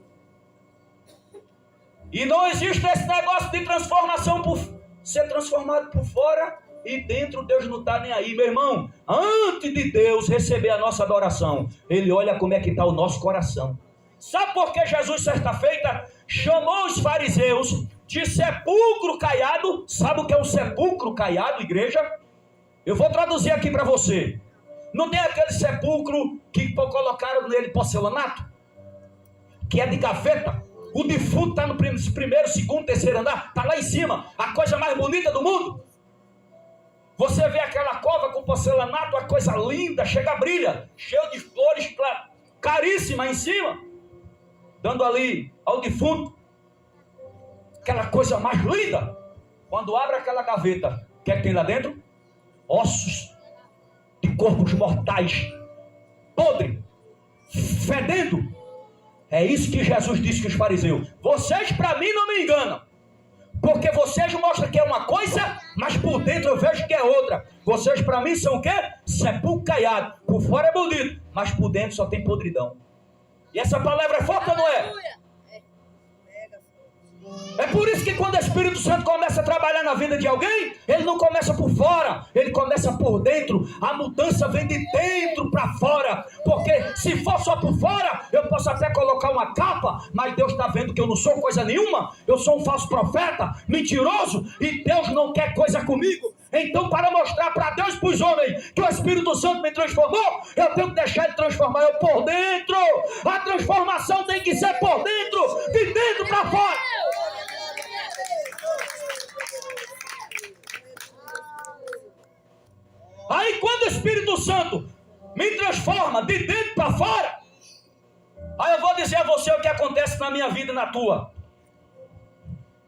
E não existe esse negócio de transformação por ser transformado por fora e dentro. Deus não está nem aí, meu irmão. Antes de Deus receber a nossa adoração, Ele olha como é que está o nosso coração. Sabe por que Jesus, certa feita, chamou os fariseus de sepulcro caiado? Sabe o que é um sepulcro caiado, igreja? Eu vou traduzir aqui para você. Não tem aquele sepulcro que colocaram nele porcelanato, que é de gaveta. O defunto está no primeiro, segundo, terceiro andar, está lá em cima, a coisa mais bonita do mundo. Você vê aquela cova com porcelanato, a coisa linda, chega a brilha, cheio de flores caríssimas em cima, dando ali ao defunto aquela coisa mais linda. Quando abre aquela gaveta, o que é que tem lá dentro? Ossos de corpos mortais, podre, fedendo. É isso que Jesus disse que os fariseus: vocês para mim não me enganam, porque vocês mostram que é uma coisa, mas por dentro eu vejo que é outra. Vocês para mim são o quê? Sepulcro caiado. Por fora é bonito, mas por dentro só tem podridão. E essa palavra é forte ou não é? É por isso que quando o Espírito Santo começa a trabalhar na vida de alguém, ele não começa por fora, ele começa por dentro. A mudança vem de dentro para fora. Porque se for só por fora, eu posso até colocar uma capa, mas Deus está vendo que eu não sou coisa nenhuma. Eu sou um falso profeta, mentiroso, e Deus não quer coisa comigo. Então, para mostrar para Deus e para os homens que o Espírito Santo me transformou, eu tenho que deixar ele transformar eu por dentro. A transformação tem que ser por dentro, de dentro para fora. Aí quando o Espírito Santo me transforma de dentro para fora, aí eu vou dizer a você o que acontece na minha vida e na tua.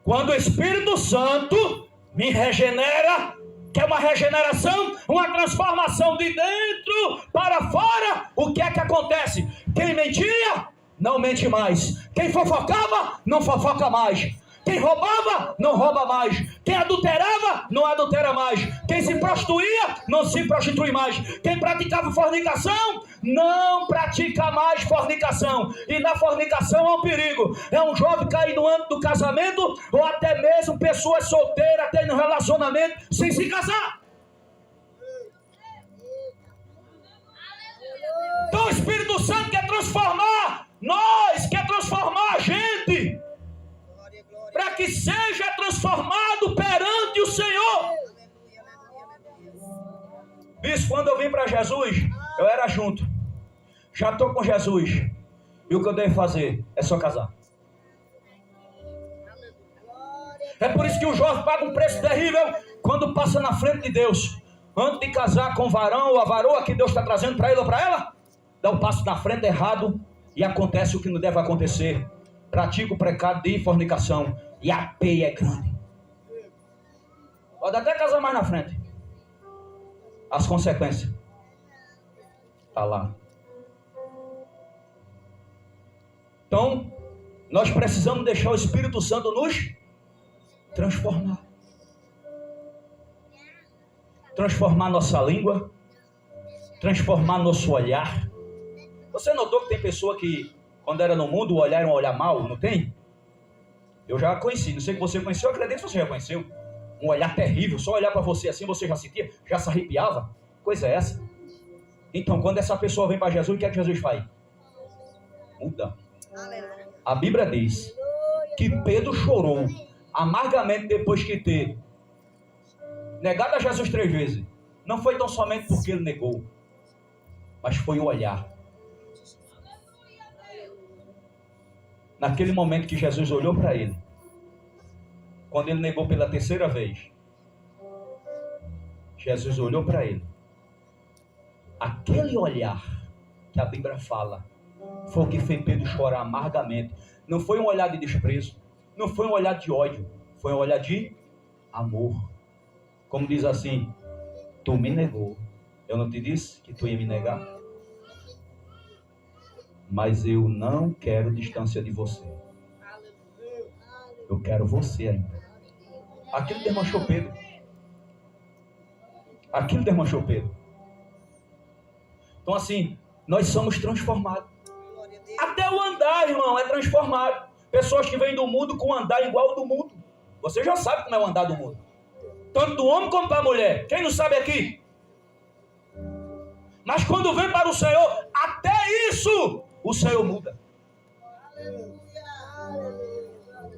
Quando o Espírito Santo me regenera, que é uma regeneração, uma transformação de dentro para fora, o que é que acontece? Quem mentia, não mente mais. Quem fofocava, não fofoca mais. Quem roubava, não rouba mais. Quem adulterava, não adultera mais. Quem se prostituía, não se prostitui mais. Quem praticava fornicação, não pratica mais fornicação. E na fornicação há um perigo. É um jovem cair no âmbito do casamento, ou até mesmo pessoas solteiras tendo um relacionamento sem se casar. Então o Espírito Santo quer transformar nós, quer transformar a gente, para que seja transformado perante o Senhor. Isso, quando eu vim para Jesus, eu era junto. Já estou com Jesus. E o que eu devo fazer é só casar. É por isso que o jovem paga um preço terrível quando passa na frente de Deus. Antes de casar com o varão ou a varoa que Deus está trazendo para ele ou para ela, dá um passo na frente errado e acontece o que não deve acontecer. Pratica o pecado de fornicação e a peia é grande. Pode até casar mais na frente. As consequências está lá. Então, nós precisamos deixar o Espírito Santo nos transformar. Transformar nossa língua, transformar nosso olhar. Você notou que tem pessoa que, quando era no mundo, o olhar era um olhar mau, não tem? Eu já conheci, não sei que você conheceu, eu acredito que você já conheceu. Um olhar terrível, só olhar para você assim, você já sentia, já se arrepiava. Coisa é essa? Então, quando essa pessoa vem para Jesus, o que é que Jesus faz? Muda. A Bíblia diz que Pedro chorou amargamente depois que ter negado a Jesus 3 vezes. Não foi tão somente porque ele negou, mas foi o olhar. Naquele momento que Jesus olhou para ele, quando ele negou pela 3ª vez, Jesus olhou para ele. Aquele olhar que a Bíblia fala foi o que fez Pedro chorar amargamente. Não foi um olhar de desprezo, não foi um olhar de ódio, foi um olhar de amor. Como diz assim: tu me negou, eu não te disse que tu ia me negar? Mas eu não quero distância de você. Eu quero você ainda. Aquilo desmanchou Pedro. Aquilo desmanchou Pedro. Então assim, nós somos transformados. Até o andar, irmão, é transformado. Pessoas que vêm do mundo com andar igual ao do mundo. Você já sabe como é o andar do mundo. Tanto do homem como para a mulher. Quem não sabe aqui? Mas quando vem para o Senhor, até isso o Senhor muda.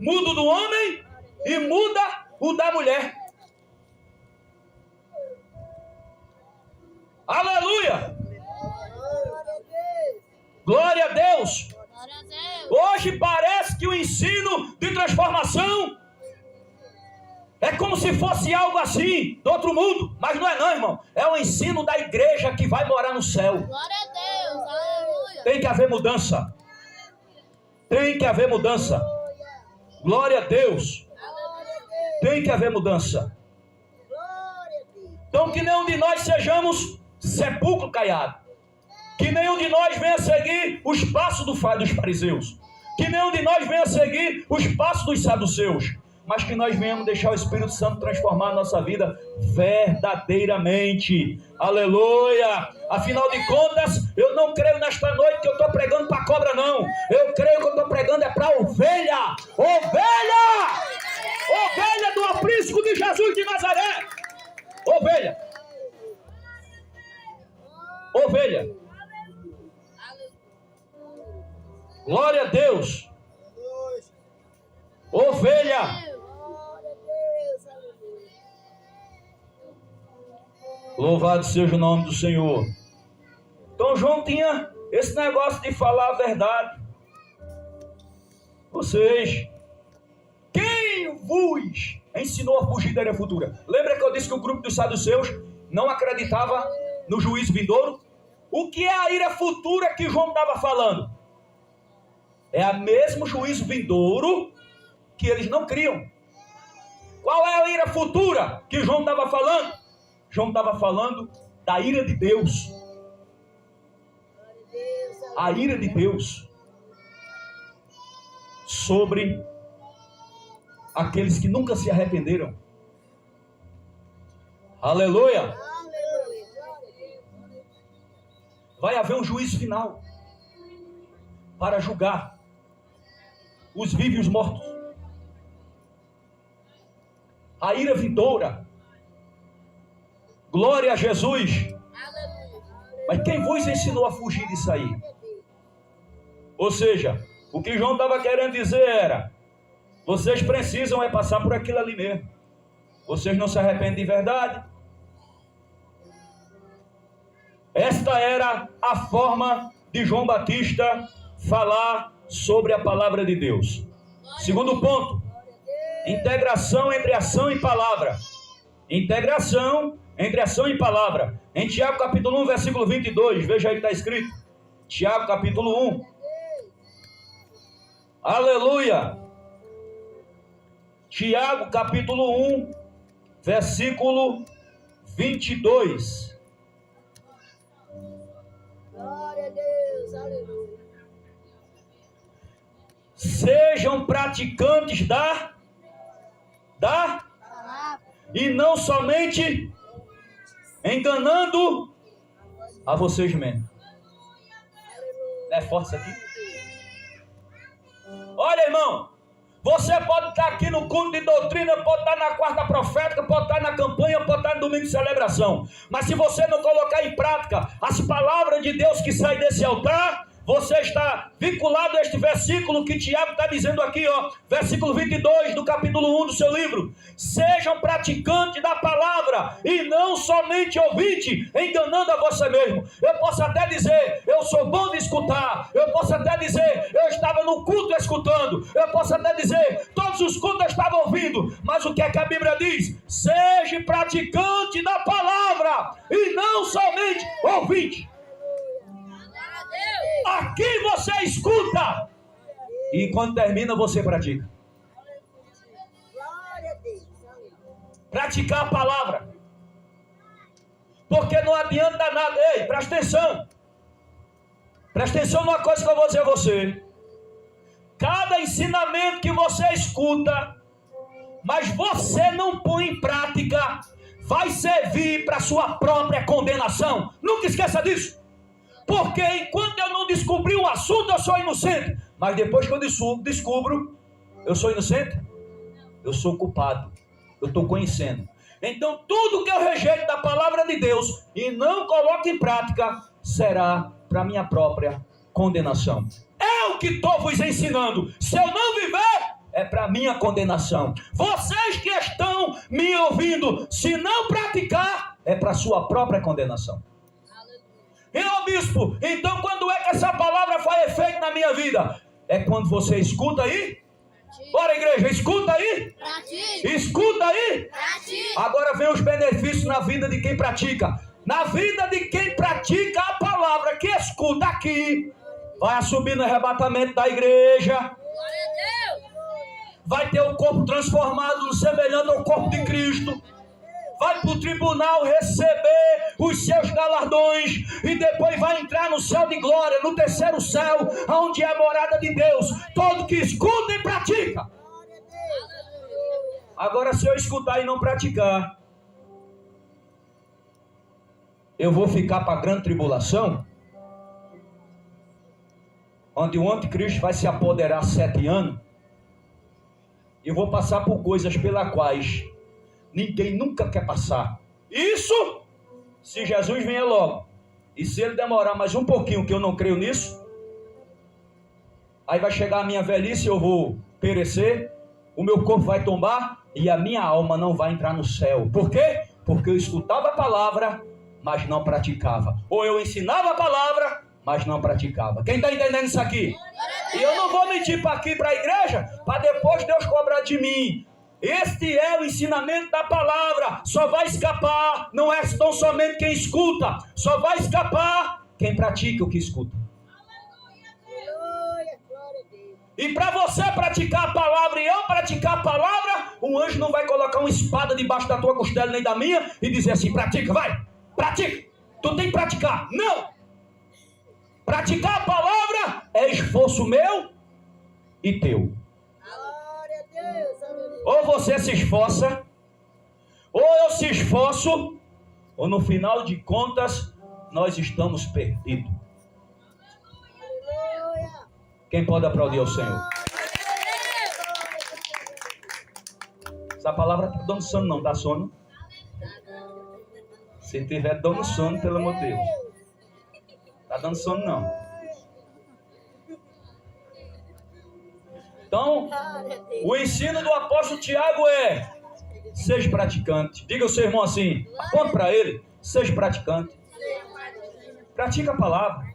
Muda o do homem e muda o da mulher. Aleluia! Glória a Deus. Glória a Deus. Hoje parece que o ensino de transformação é como se fosse algo assim, do outro mundo. Mas não é não, irmão. É o ensino da igreja que vai morar no céu. Glória a Deus. Aleluia. Tem que haver mudança. Tem que haver mudança. Glória a Deus. Tem que haver mudança. Então que nenhum de nós sejamos sepulcro caiado. Que nenhum de nós venha seguir os passos dos fariseus. Que nenhum de nós venha seguir os passos dos saduceus. Mas que nós venhamos deixar o Espírito Santo transformar a nossa vida verdadeiramente. Aleluia! Afinal de contas, eu não creio nesta noite que eu estou pregando para cobra, não. Eu creio que eu estou pregando é para ovelha. Ovelha! Ovelha do aprisco de Jesus de Nazaré. Ovelha. Ovelha. Glória a Deus. Ovelha. Louvado seja o nome do Senhor. Então João tinha esse negócio de falar a verdade. Vocês, quem vos ensinou a fugir da ira futura? Lembra que eu disse que o grupo dos saduceus não acreditava no juízo vindouro? O que é a ira futura que João estava falando? É o mesmo juízo vindouro que eles não criam. Qual é a ira futura que João estava falando? João estava falando da ira de Deus. A ira de Deus sobre aqueles que nunca se arrependeram. Aleluia! Vai haver um juízo final para julgar os vivos e os mortos. A ira vindoura. Glória a Jesus. Mas quem vos ensinou a fugir disso aí? Ou seja, o que João estava querendo dizer era: vocês precisam passar por aquilo ali mesmo. Vocês não se arrependem de verdade. Esta era a forma de João Batista falar sobre a palavra de Deus. Segundo ponto: integração entre ação e palavra. Integração entre ação e palavra. Em Tiago capítulo 1, versículo 22, veja aí que está escrito. Tiago capítulo 1. Aleluia. Tiago capítulo 1, versículo 22. Glória a Deus. Aleluia. Sejam praticantes da e não somente enganando a vocês mesmos. É forte isso aqui? Olha, irmão, você pode estar aqui no culto de doutrina, pode estar na quarta profética, pode estar na campanha, pode estar no domingo de celebração. Mas se você não colocar em prática as palavras de Deus que saem desse altar, você está vinculado a este versículo que Tiago está dizendo aqui, ó, versículo 22 do capítulo 1 do seu livro. Sejam praticantes da palavra e não somente ouvintes, enganando a você mesmo. Eu posso até dizer, eu sou bom de escutar. Eu posso até dizer, eu estava no culto escutando. Eu posso até dizer, todos os cultos eu estava ouvindo. Mas o que é que a Bíblia diz? Seja praticante da palavra e não somente ouvinte. Aqui você escuta e quando termina você pratica. Praticar a palavra, porque não adianta nada. Ei, presta atenção numa coisa que eu vou dizer a você. Cada ensinamento que você escuta, mas você não põe em prática, vai servir para sua própria condenação. Nunca esqueça disso. Porque enquanto eu não descobri o assunto, eu sou inocente. Mas depois que eu descubro, eu sou inocente? Eu sou culpado. Eu estou conhecendo. Então tudo que eu rejeito da palavra de Deus e não coloco em prática, será para minha própria condenação. É o que estou vos ensinando. Se eu não viver, é para minha condenação. Vocês que estão me ouvindo, se não praticar, é para sua própria condenação. E ô bispo, então quando é que essa palavra faz efeito na minha vida? É quando você escuta aí. Bora, igreja, escuta aí. Pratique. Escuta aí. Pratique. Agora vem os benefícios na vida de quem pratica. Na vida de quem pratica a palavra, que escuta aqui, vai subir no arrebatamento da igreja. Glória a Deus. Vai ter o corpo transformado, semelhante ao corpo de Cristo. Vai para o tribunal receber os seus galardões e depois vai entrar no céu de glória, no terceiro céu, onde é a morada de Deus. Todo que escuta e pratica. Agora, se eu escutar e não praticar, eu vou ficar para a grande tribulação, onde o anticristo vai se apoderar 7 anos, e eu vou passar por coisas pelas quais ninguém nunca quer passar. Isso se Jesus vier logo. E se ele demorar mais um pouquinho, que eu não creio nisso, aí vai chegar a minha velhice, eu vou perecer, o meu corpo vai tombar e a minha alma não vai entrar no céu. Por quê? Porque eu escutava a palavra, mas não praticava. Ou eu ensinava a palavra, mas não praticava. Quem está entendendo isso aqui? E eu não vou mentir para aqui, para a igreja, para depois Deus cobrar de mim. Este é o ensinamento da palavra. Só vai escapar, não é tão somente quem escuta, só vai escapar quem pratica o que escuta. E para você praticar a palavra e eu praticar a palavra, um anjo não vai colocar uma espada debaixo da tua costela nem da minha e dizer assim: pratica, vai, pratica, tu tem que praticar. Não! Praticar a palavra é esforço meu e teu. Ou você se esforça, ou eu se esforço, ou no final de contas, nós estamos perdidos. Quem pode aplaudir ao Senhor? Essa palavra está dando sono, não dá sono? Se tiver dando sono, pelo amor de Deus. Está dando sono, não. Então, o ensino do apóstolo Tiago é: seja praticante. Diga ao seu irmão assim, aponte para ele: seja praticante. Pratica a palavra.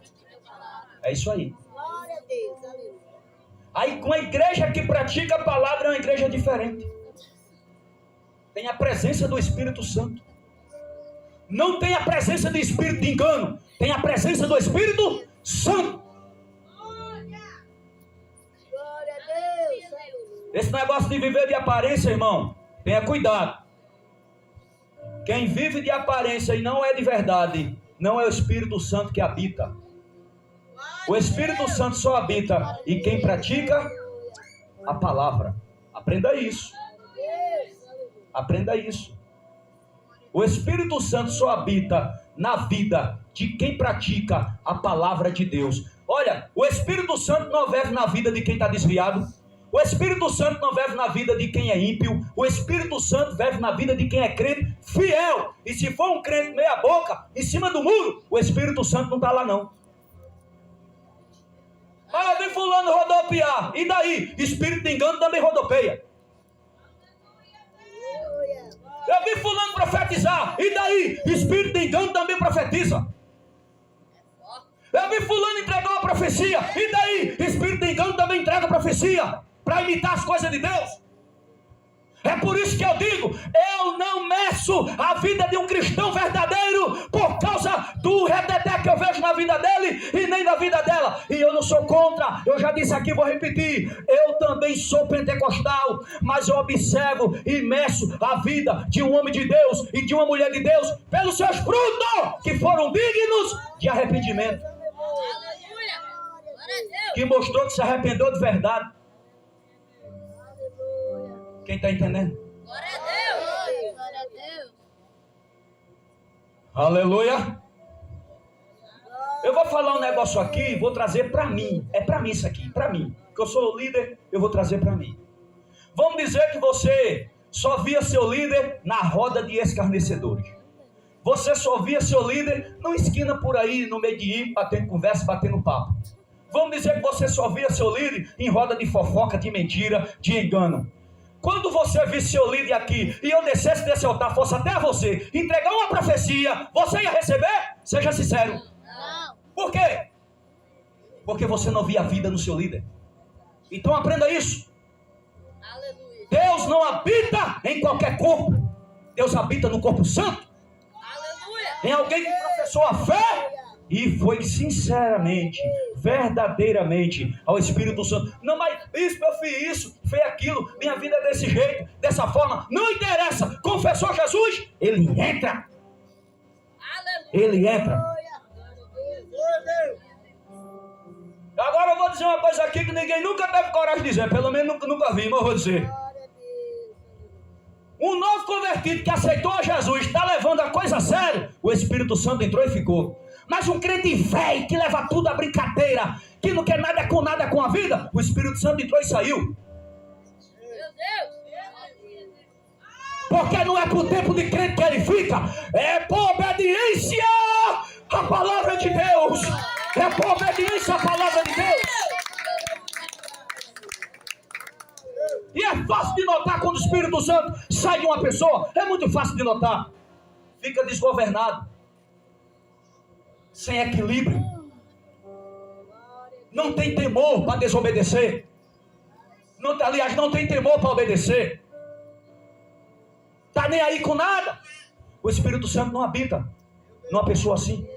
É isso aí. Aí, com a igreja que pratica a palavra, é uma igreja diferente. Tem a presença do Espírito Santo. Não tem a presença do espírito de engano. Tem a presença do Espírito Santo. Esse negócio de viver de aparência, irmão, tenha cuidado. Quem vive de aparência e não é de verdade, não é o Espírito Santo que habita. O Espírito Santo só habita em quem pratica a palavra. Aprenda isso. Aprenda isso. O Espírito Santo só habita na vida de quem pratica a palavra de Deus. Olha, o Espírito Santo não vive na vida de quem está desviado. O Espírito Santo não vive na vida de quem é ímpio. O Espírito Santo vive na vida de quem é crente fiel. E se for um crente meia boca, em cima do muro, o Espírito Santo não está lá não. Ah, eu vi fulano rodopiar. E daí? Espírito de engano também rodopeia. Eu vi fulano profetizar. E daí? Espírito de engano também profetiza. Eu vi fulano entregar uma profecia. E daí? Espírito de engano também entrega profecia para imitar as coisas de Deus. É por isso que eu digo, eu não meço a vida de um cristão verdadeiro por causa do reteté que eu vejo na vida dele e nem na vida dela. E eu não sou contra, eu já disse aqui, vou repetir, eu também sou pentecostal, mas eu observo e meço a vida de um homem de Deus e de uma mulher de Deus pelos seus frutos, que foram dignos de arrependimento. Que mostrou que se arrependeu de verdade. Quem está entendendo? Glória a Deus. Glória a Deus. Aleluia. Eu vou falar um negócio aqui, vou trazer para mim. É para mim isso aqui, para mim. Porque eu sou o líder, eu vou trazer para mim. Vamos dizer que você só via seu líder na roda de escarnecedores. Você só via seu líder numa esquina por aí, no meio de ir, batendo conversa, batendo papo. Vamos dizer que você só via seu líder em roda de fofoca, de mentira, de engano. Quando você visse seu líder aqui e eu descesse desse altar, fosse até você, entregar uma profecia, você ia receber? Seja sincero. Por quê? Porque você não via a vida no seu líder. Então aprenda isso. Aleluia. Deus não habita em qualquer corpo. Deus habita no corpo santo. Aleluia. Em alguém que professou a fé e foi sinceramente, verdadeiramente ao Espírito Santo. Não, mas isso, eu fiz isso, fez aquilo, minha vida é desse jeito, dessa forma. Não interessa. Confessou Jesus, ele entra. Aleluia. Ele entra. Agora eu vou dizer uma coisa aqui que ninguém nunca teve coragem de dizer. Pelo menos nunca vi, mas eu vou dizer. Um novo convertido que aceitou a Jesus, está levando a coisa a sério. O Espírito Santo entrou e ficou. Mas um crente velho que leva tudo à brincadeira, que não quer nada com a vida, o Espírito Santo entrou e saiu. Meu Deus. Porque não é por tempo de crente que ele fica, é por obediência à palavra de Deus. É por obediência à palavra de Deus. E é fácil de notar quando o Espírito Santo sai de uma pessoa. É muito fácil de notar. Fica desgovernado, sem equilíbrio, não tem temor para desobedecer. Aliás, não tem temor para obedecer. Está nem aí com nada. O Espírito Santo não habita numa pessoa assim.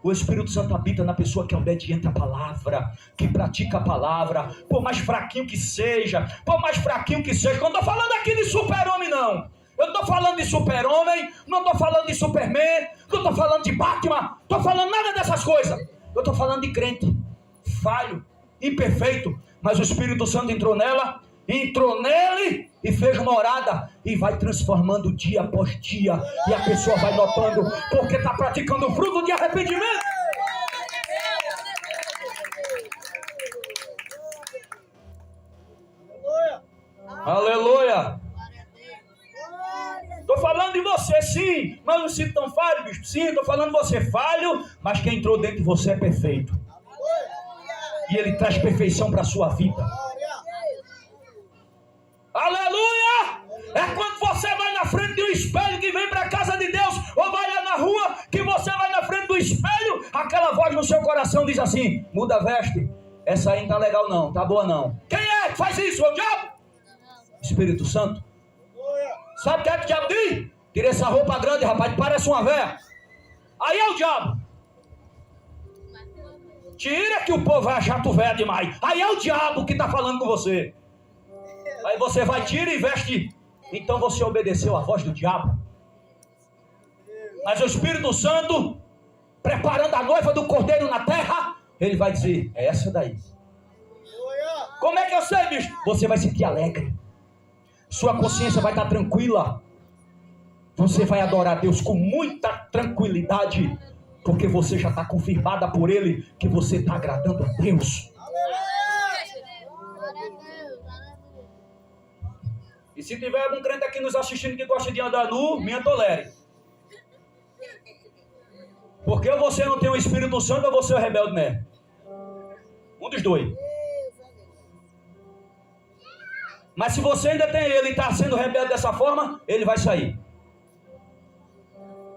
O Espírito Santo habita na pessoa que é obediente à palavra, que pratica a palavra, por mais fraquinho que seja, Eu não estou falando aqui de super-homem, não. Eu não estou falando de super-homem, não estou falando de Superman, não estou falando de Batman, não estou falando nada dessas coisas. Eu estou falando de crente, falho, imperfeito, mas o Espírito Santo entrou nela, entrou nele e fez morada e vai transformando dia após dia, e a pessoa vai notando, porque está praticando o fruto de arrependimento. Aleluia! Estou falando de você, sim, mas não sinto tão falho, bicho. Sim, estou falando de você, falho, mas quem entrou dentro de você é perfeito. E ele traz perfeição para a sua vida. Aleluia! É quando você vai na frente de um espelho que vem para a casa de Deus, ou vai lá na rua, que você vai na frente do espelho, aquela voz no seu coração diz assim: muda a veste, essa aí não tá legal não, tá boa não. Quem é que faz isso? É o diabo? Espírito Santo. Sabe o que é que o diabo diz? Tira essa roupa grande, rapaz, parece uma véia. Aí é o diabo. Tira que o povo vai achar tu véia demais. Aí é o diabo que está falando com você. Aí você vai, tira e veste. Então você obedeceu à voz do diabo. Mas o Espírito Santo, preparando a noiva do Cordeiro na terra, ele vai dizer: é essa daí. Como é que eu sei, bicho? Você vai sentir alegre. Sua consciência vai estar tranquila. Você vai adorar a Deus com muita tranquilidade, porque você já está confirmada por Ele que você está agradando a Deus. E se tiver algum crente aqui nos assistindo que gosta de andar nu, me tolere. Porque ou você não tem o Espírito Santo ou você é o rebelde mesmo. Um dos dois. Mas se você ainda tem ele e está sendo rebelde dessa forma, ele vai sair.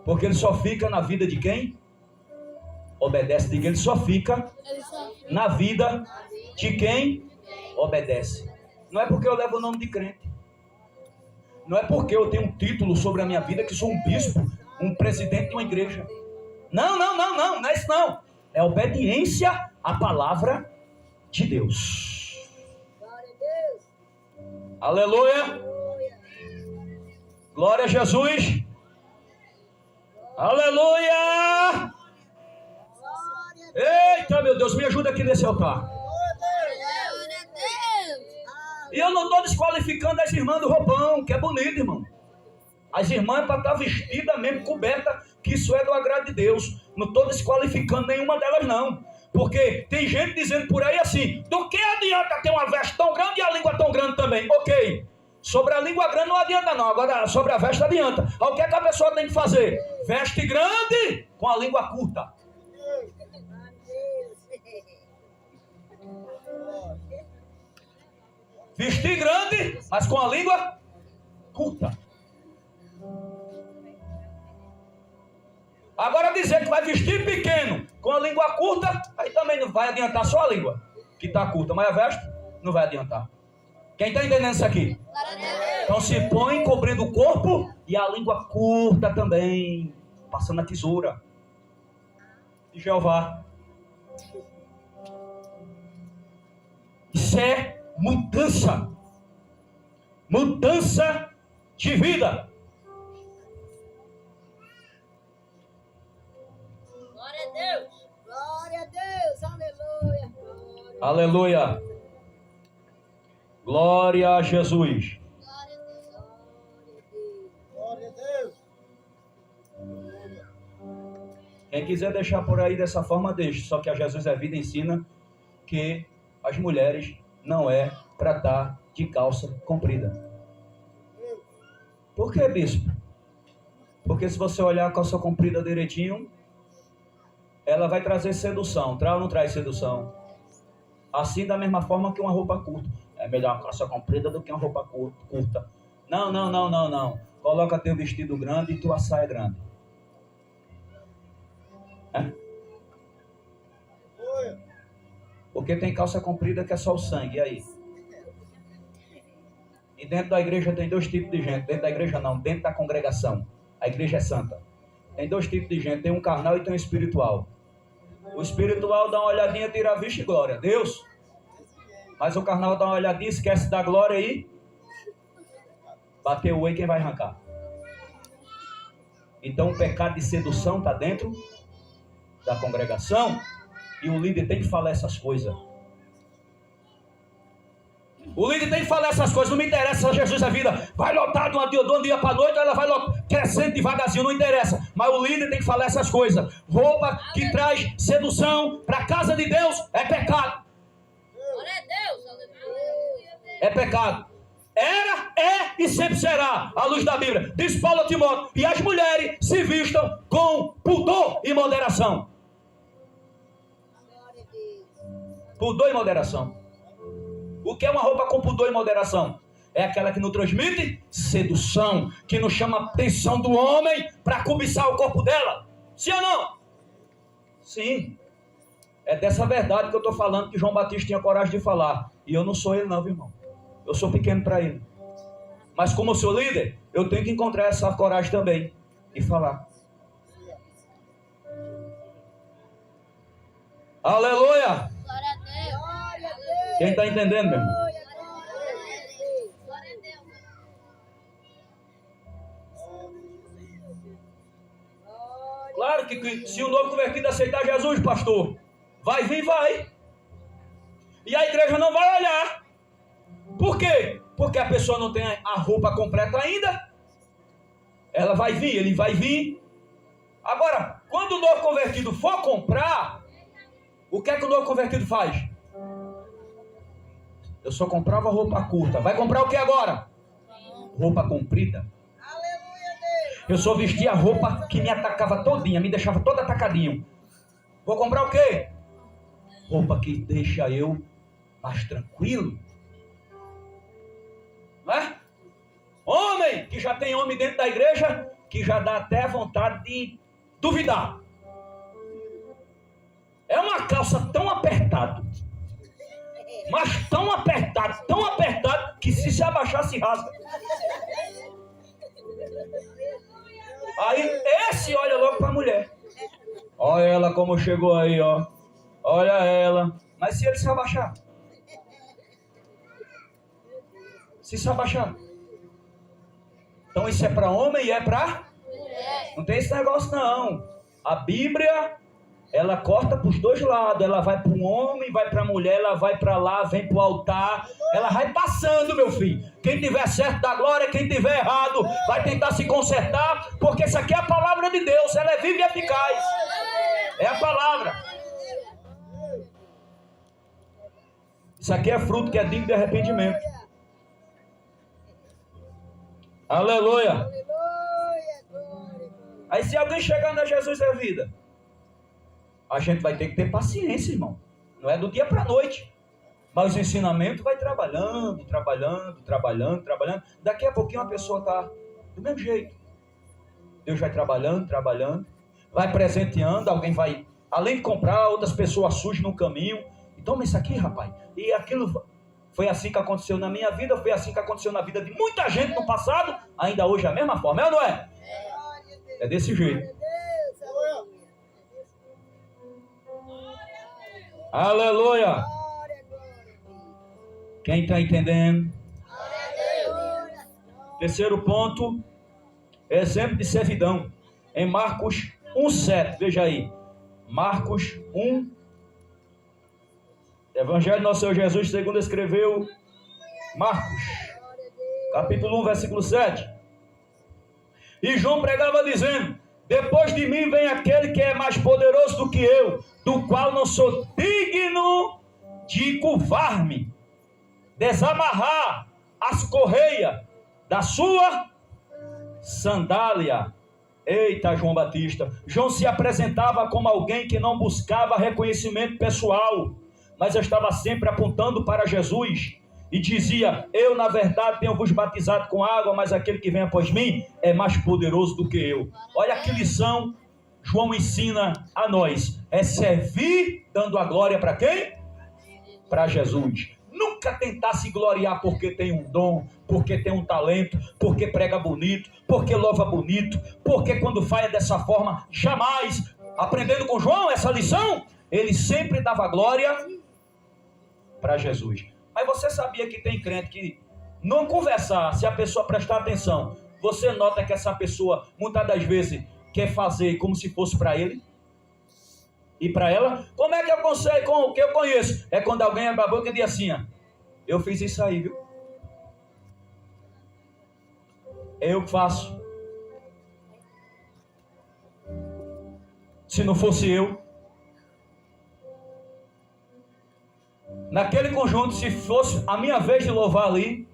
Porque ele só fica na vida de quem obedece. Diga, ele só fica na vida de quem obedece. Não é porque eu levo o nome de crente. Não é porque eu tenho um título sobre a minha vida que sou um bispo, um presidente de uma igreja. Não, não é isso não. É obediência à palavra de Deus. Aleluia. Glória a Jesus. Aleluia. Eita, meu Deus, me ajuda aqui nesse altar. E eu não estou desqualificando as irmãs do roupão, que é bonito, irmão. As irmãs para estar vestida mesmo, coberta, que isso é do agrado de Deus. Não estou desqualificando nenhuma delas, não. Porque tem gente dizendo por aí assim: do que adianta ter uma veste tão grande e a língua tão grande também? Ok, sobre a língua grande não adianta não, agora sobre a veste adianta. O que é que a pessoa tem que fazer? Veste grande com a língua curta. Vestir grande, mas com a língua curta. Agora dizer que vai vestir pequeno, Com a língua curta, aí também não vai adiantar só a língua, que está curta, mas a veste não vai adiantar. Quem está entendendo isso aqui? Então se põe cobrindo o corpo e a língua curta também, passando a tesoura de Jeová. Isso é mudança. Mudança de vida. Glória a Deus. Glória a Deus. Aleluia. Aleluia. Glória a Jesus. Glória a Deus. Quem quiser deixar por aí dessa forma, deixe. Só que a Jesus é Vida ensina que as mulheres não é para estar de calça comprida. Por que, bispo? Porque se você olhar a calça comprida direitinho, ela vai trazer sedução. Traz ou não traz sedução? Assim, da mesma forma que uma roupa curta. É melhor uma calça comprida do que uma roupa curta. Não. Coloca teu vestido grande e tua saia grande. É? Porque tem calça comprida que é só o sangue. E aí? E dentro da igreja tem dois tipos de gente. Dentro da igreja não, dentro da congregação. A igreja é santa. Tem dois tipos de gente. Tem um carnal e tem um espiritual. O espiritual dá uma olhadinha, tira a vista e glória. Deus. Mas o carnal dá uma olhadinha, esquece da glória aí. Bateu o oi, quem vai arrancar? Então o pecado de sedução está dentro da congregação. E o líder tem que falar essas coisas. O líder tem que falar essas coisas. Não me interessa se Jesus é vida. Vai lotar de um dia para a noite, ela vai crescendo devagarzinho. Não interessa. Mas o líder tem que falar essas coisas. Roupa que traz sedução para a casa de Deus é pecado. Glória a Deus. Aleluia. É pecado. Era, é e sempre será, à luz da Bíblia. Diz Paulo a Timóteo. E as mulheres se vistam com pudor e moderação. Pudor e moderação. O que é uma roupa com pudor e moderação? É aquela que não transmite sedução, que não chama a atenção do homem para cobiçar o corpo dela. Sim ou não? Sim. É dessa verdade que eu estou falando, que João Batista tinha coragem de falar. E eu não sou ele não, viu, irmão? Eu sou pequeno para ele. Mas como eu sou líder, eu tenho que encontrar essa coragem também e falar. Aleluia! Glória a Deus. Glória a Deus. Quem está entendendo, meu irmão? Glória a Deus. Glória a Deus. Claro que se o novo convertido aceitar Jesus, pastor, vai vir, vai. E a igreja não vai olhar. Por quê? Porque a pessoa não tem a roupa completa ainda. Ela vai vir, ele vai vir. Agora, quando o novo convertido for comprar, o que é que o novo convertido faz? Eu só comprava roupa curta. Vai comprar o que agora? Roupa comprida. Aleluia, Deus. Eu só vestia a roupa que me atacava todinha, me deixava todo atacadinho. Vou comprar o quê? Roupa que deixa eu mais tranquilo. Não é? Homem, que já tem homem dentro da igreja, que já dá até vontade de duvidar. É uma calça tão apertada, mas tão apertada, que se abaixar se rasga. Aí esse olha logo para a mulher. Olha ela como chegou aí, ó. Olha ela. Mas se ele se abaixar? Se abaixar. Então isso é para homem e é para... Não tem esse negócio não. A Bíblia... Ela corta para os dois lados. Ela vai para o homem, vai para a mulher, ela vai para lá, vem para o altar. Ela vai passando, meu filho. Quem tiver certo dá glória, quem tiver errado vai tentar se consertar, porque isso aqui é a palavra de Deus. Ela é viva e eficaz. É a palavra. Isso aqui é fruto que é digno de arrependimento. Aleluia. Aleluia, glória. Aí se alguém chegar na Jesus é vida, a gente vai ter que ter paciência, irmão. Não é do dia para a noite. Mas o ensinamento vai trabalhando. Daqui a pouquinho a pessoa está do mesmo jeito. Deus vai trabalhando. Vai presenteando. Alguém vai Além de comprar, outras pessoas surgem no caminho. E toma isso aqui, rapaz. E aquilo foi assim que aconteceu na minha vida, foi assim que aconteceu na vida de muita gente no passado, ainda hoje é a mesma forma, é ou não é? É desse jeito. Aleluia! Quem está entendendo? Terceiro ponto, exemplo de servidão. Em Marcos 1,7, veja aí. Marcos 1, Evangelho do nosso Senhor Jesus, segundo escreveu Marcos, capítulo 1, versículo 7. E João pregava dizendo: depois de mim vem aquele que é mais poderoso do que eu, do qual não sou digno de curvar-me, desamarrar as correias da sua sandália. Eita, João Batista. João se apresentava como alguém que não buscava reconhecimento pessoal, mas estava sempre apontando para Jesus e dizia: eu na verdade tenho vos batizado com água, mas aquele que vem após mim é mais poderoso do que eu. Olha que lição João ensina a nós: é servir dando a glória para quem? Para Jesus. Nunca tentar se gloriar porque tem um dom, porque tem um talento, porque prega bonito, porque louva bonito, porque quando faz dessa forma, jamais. Aprendendo com João essa lição, ele sempre dava glória para Jesus. Mas você sabia que tem crente que não conversar, se a pessoa prestar atenção, você nota que essa pessoa, muitas das vezes, quer fazer como se fosse para ele e para ela? Como é que eu consigo, com o que eu conheço? É quando alguém abre a boca e diz assim: eu fiz isso aí, viu? Eu faço. Se não fosse eu. Naquele conjunto, se fosse a minha vez de louvar ali,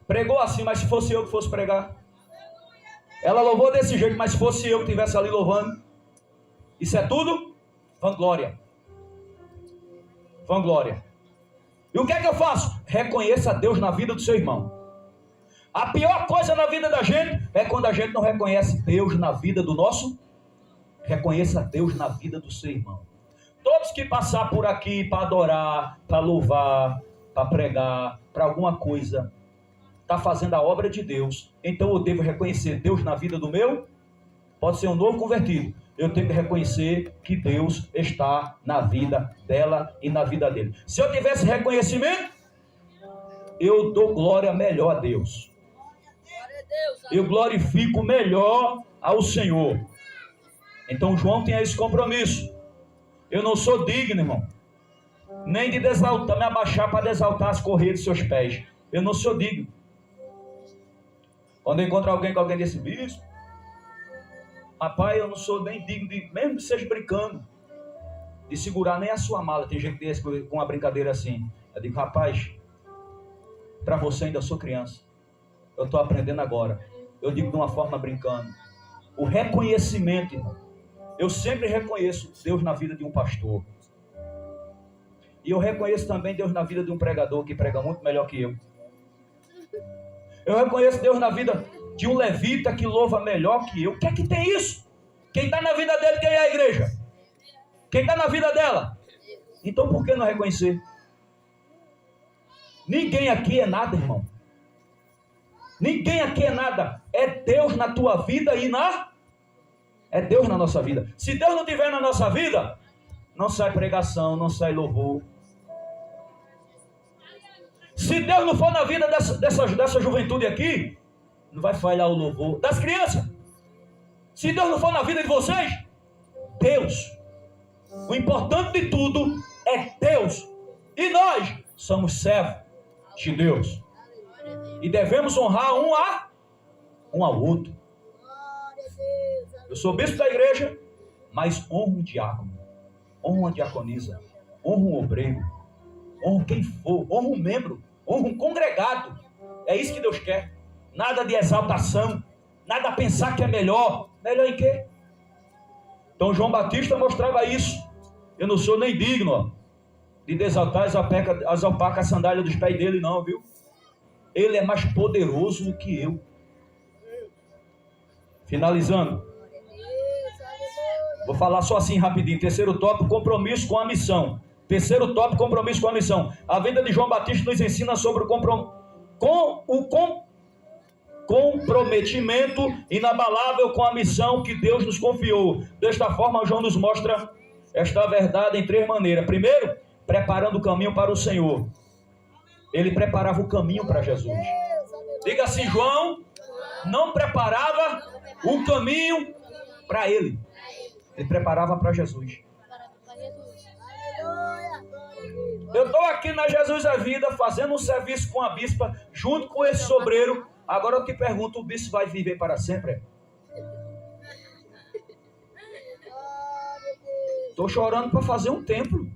pregou assim, mas se fosse eu que fosse pregar. Ela louvou desse jeito, mas se fosse eu que estivesse ali louvando. Isso é tudo vanglória. Vanglória. E o que é que eu faço? Reconheça Deus na vida do seu irmão. A pior coisa na vida da gente é quando a gente não reconhece Deus na vida do nosso. Reconheça Deus na vida do seu irmão. Todos que passar por aqui para adorar, para louvar, para pregar, para alguma coisa, está fazendo a obra de Deus. Então eu devo reconhecer Deus na vida do meu. Pode ser um novo convertido. Eu tenho que reconhecer que Deus está na vida dela e na vida dele. Se eu tivesse reconhecimento, eu dou glória melhor a Deus. Eu glorifico melhor ao Senhor. Então João tinha esse compromisso. Eu não sou digno, irmão, nem de desaltar, me abaixar para desaltar as correias de seus pés. Eu não sou digno. Quando eu encontro alguém com alguém desse bispo, rapaz, eu não sou nem digno de, mesmo que seja brincando, de segurar nem a sua mala. Tem gente que diz com uma brincadeira assim. Eu digo: rapaz, para você ainda sou criança. Eu estou aprendendo agora. Eu digo de uma forma brincando. O reconhecimento, irmão. Eu sempre reconheço Deus na vida de um pastor. E eu reconheço também Deus na vida de um pregador que prega muito melhor que eu. Eu reconheço Deus na vida de um levita que louva melhor que eu. O que é que tem isso? Quem está na vida dele, quem é a igreja? Quem está na vida dela? Então por que não reconhecer? Ninguém aqui é nada, irmão. Ninguém aqui é nada. É Deus na tua vida e é Deus na nossa vida. Se Deus não estiver na nossa vida, não sai pregação, não sai louvor. Se Deus não for na vida dessa juventude aqui, não vai falhar o louvor. Das crianças. Se Deus não for na vida de vocês, Deus. O importante de tudo é Deus. E nós somos servos de Deus. E devemos honrar um ao outro. Eu sou bispo da igreja, mas honro um diácono, honro uma diaconisa, honro um obreiro, honro quem for, honro um membro, honro um congregado. É isso que Deus quer. Nada de exaltação, nada a pensar que é melhor. Melhor em quê? Então João Batista mostrava isso. Eu não sou nem digno de desaltar as alpacas sandálias dos pés dele, não, viu? Ele é mais poderoso do que eu. Finalizando. Vou falar só assim rapidinho. Terceiro tópico, compromisso com a missão. Terceiro tópico, compromisso com a missão. A vida de João Batista nos ensina sobre o comprometimento inabalável com a missão que Deus nos confiou. Desta forma, João nos mostra esta verdade em 3 maneiras. Primeiro, preparando o caminho para o Senhor. Ele preparava o caminho para Jesus. Diga assim, João não preparava o caminho para ele. Ele preparava para Jesus. Eu estou aqui na Jesus a Vida, fazendo um serviço com a bispa, junto com esse sobreiro. Agora eu te pergunto, o bispo vai viver para sempre? Estou chorando para fazer um templo.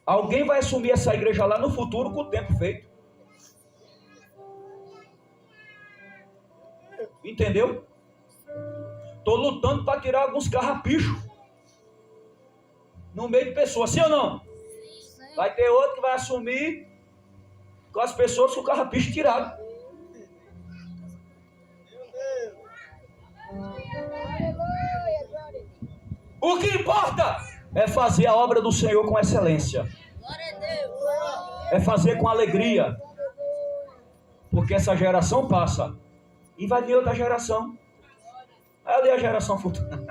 Alguém vai assumir essa igreja lá no futuro com o tempo feito. Entendeu? Estou lutando para tirar alguns carrapichos no meio de pessoas, sim ou não? Vai ter outro que vai assumir com as pessoas com o carrapicho tirado. O que importa é fazer a obra do Senhor com excelência. Glória a Deus. É fazer com alegria. Porque essa geração passa e vai vir outra geração. Ali a geração futura.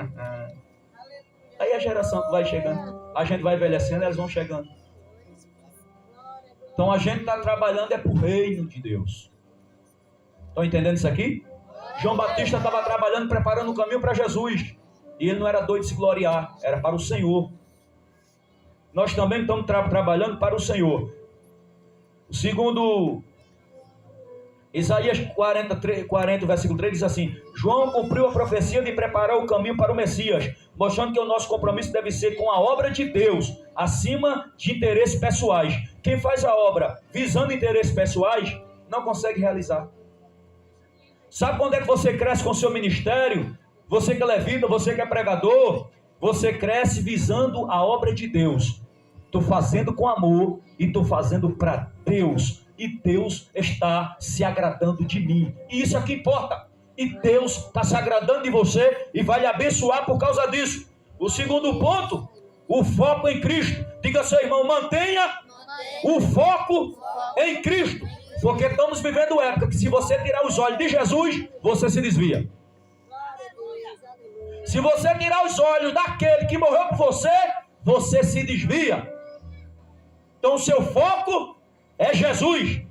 Aí a geração que vai chegando. A gente vai envelhecendo, elas vão chegando. Então a gente está trabalhando é para o reino de Deus. Estão entendendo isso aqui? João Batista estava trabalhando, preparando o caminho para Jesus. E ele não era doido de se gloriar, era para o Senhor. Nós também estamos trabalhando para o Senhor. Segundo Isaías 40, versículo 3, diz assim: João cumpriu a profecia de preparar o caminho para o Messias, mostrando que o nosso compromisso deve ser com a obra de Deus, acima de interesses pessoais. Quem faz a obra visando interesses pessoais, não consegue realizar. Sabe quando é que você cresce com o seu ministério? Você que é levita, você que é pregador, você cresce visando a obra de Deus. Estou fazendo com amor e estou fazendo para Deus. E Deus está se agradando de mim. E isso é que importa. E Deus está se agradando de você e vai lhe abençoar por causa disso. O segundo ponto, o foco em Cristo. Diga ao seu irmão, mantenha o foco em Cristo. Porque estamos vivendo época que se você tirar os olhos de Jesus, você se desvia. Se você tirar os olhos daquele que morreu por você, você se desvia. Então o seu foco é Jesus.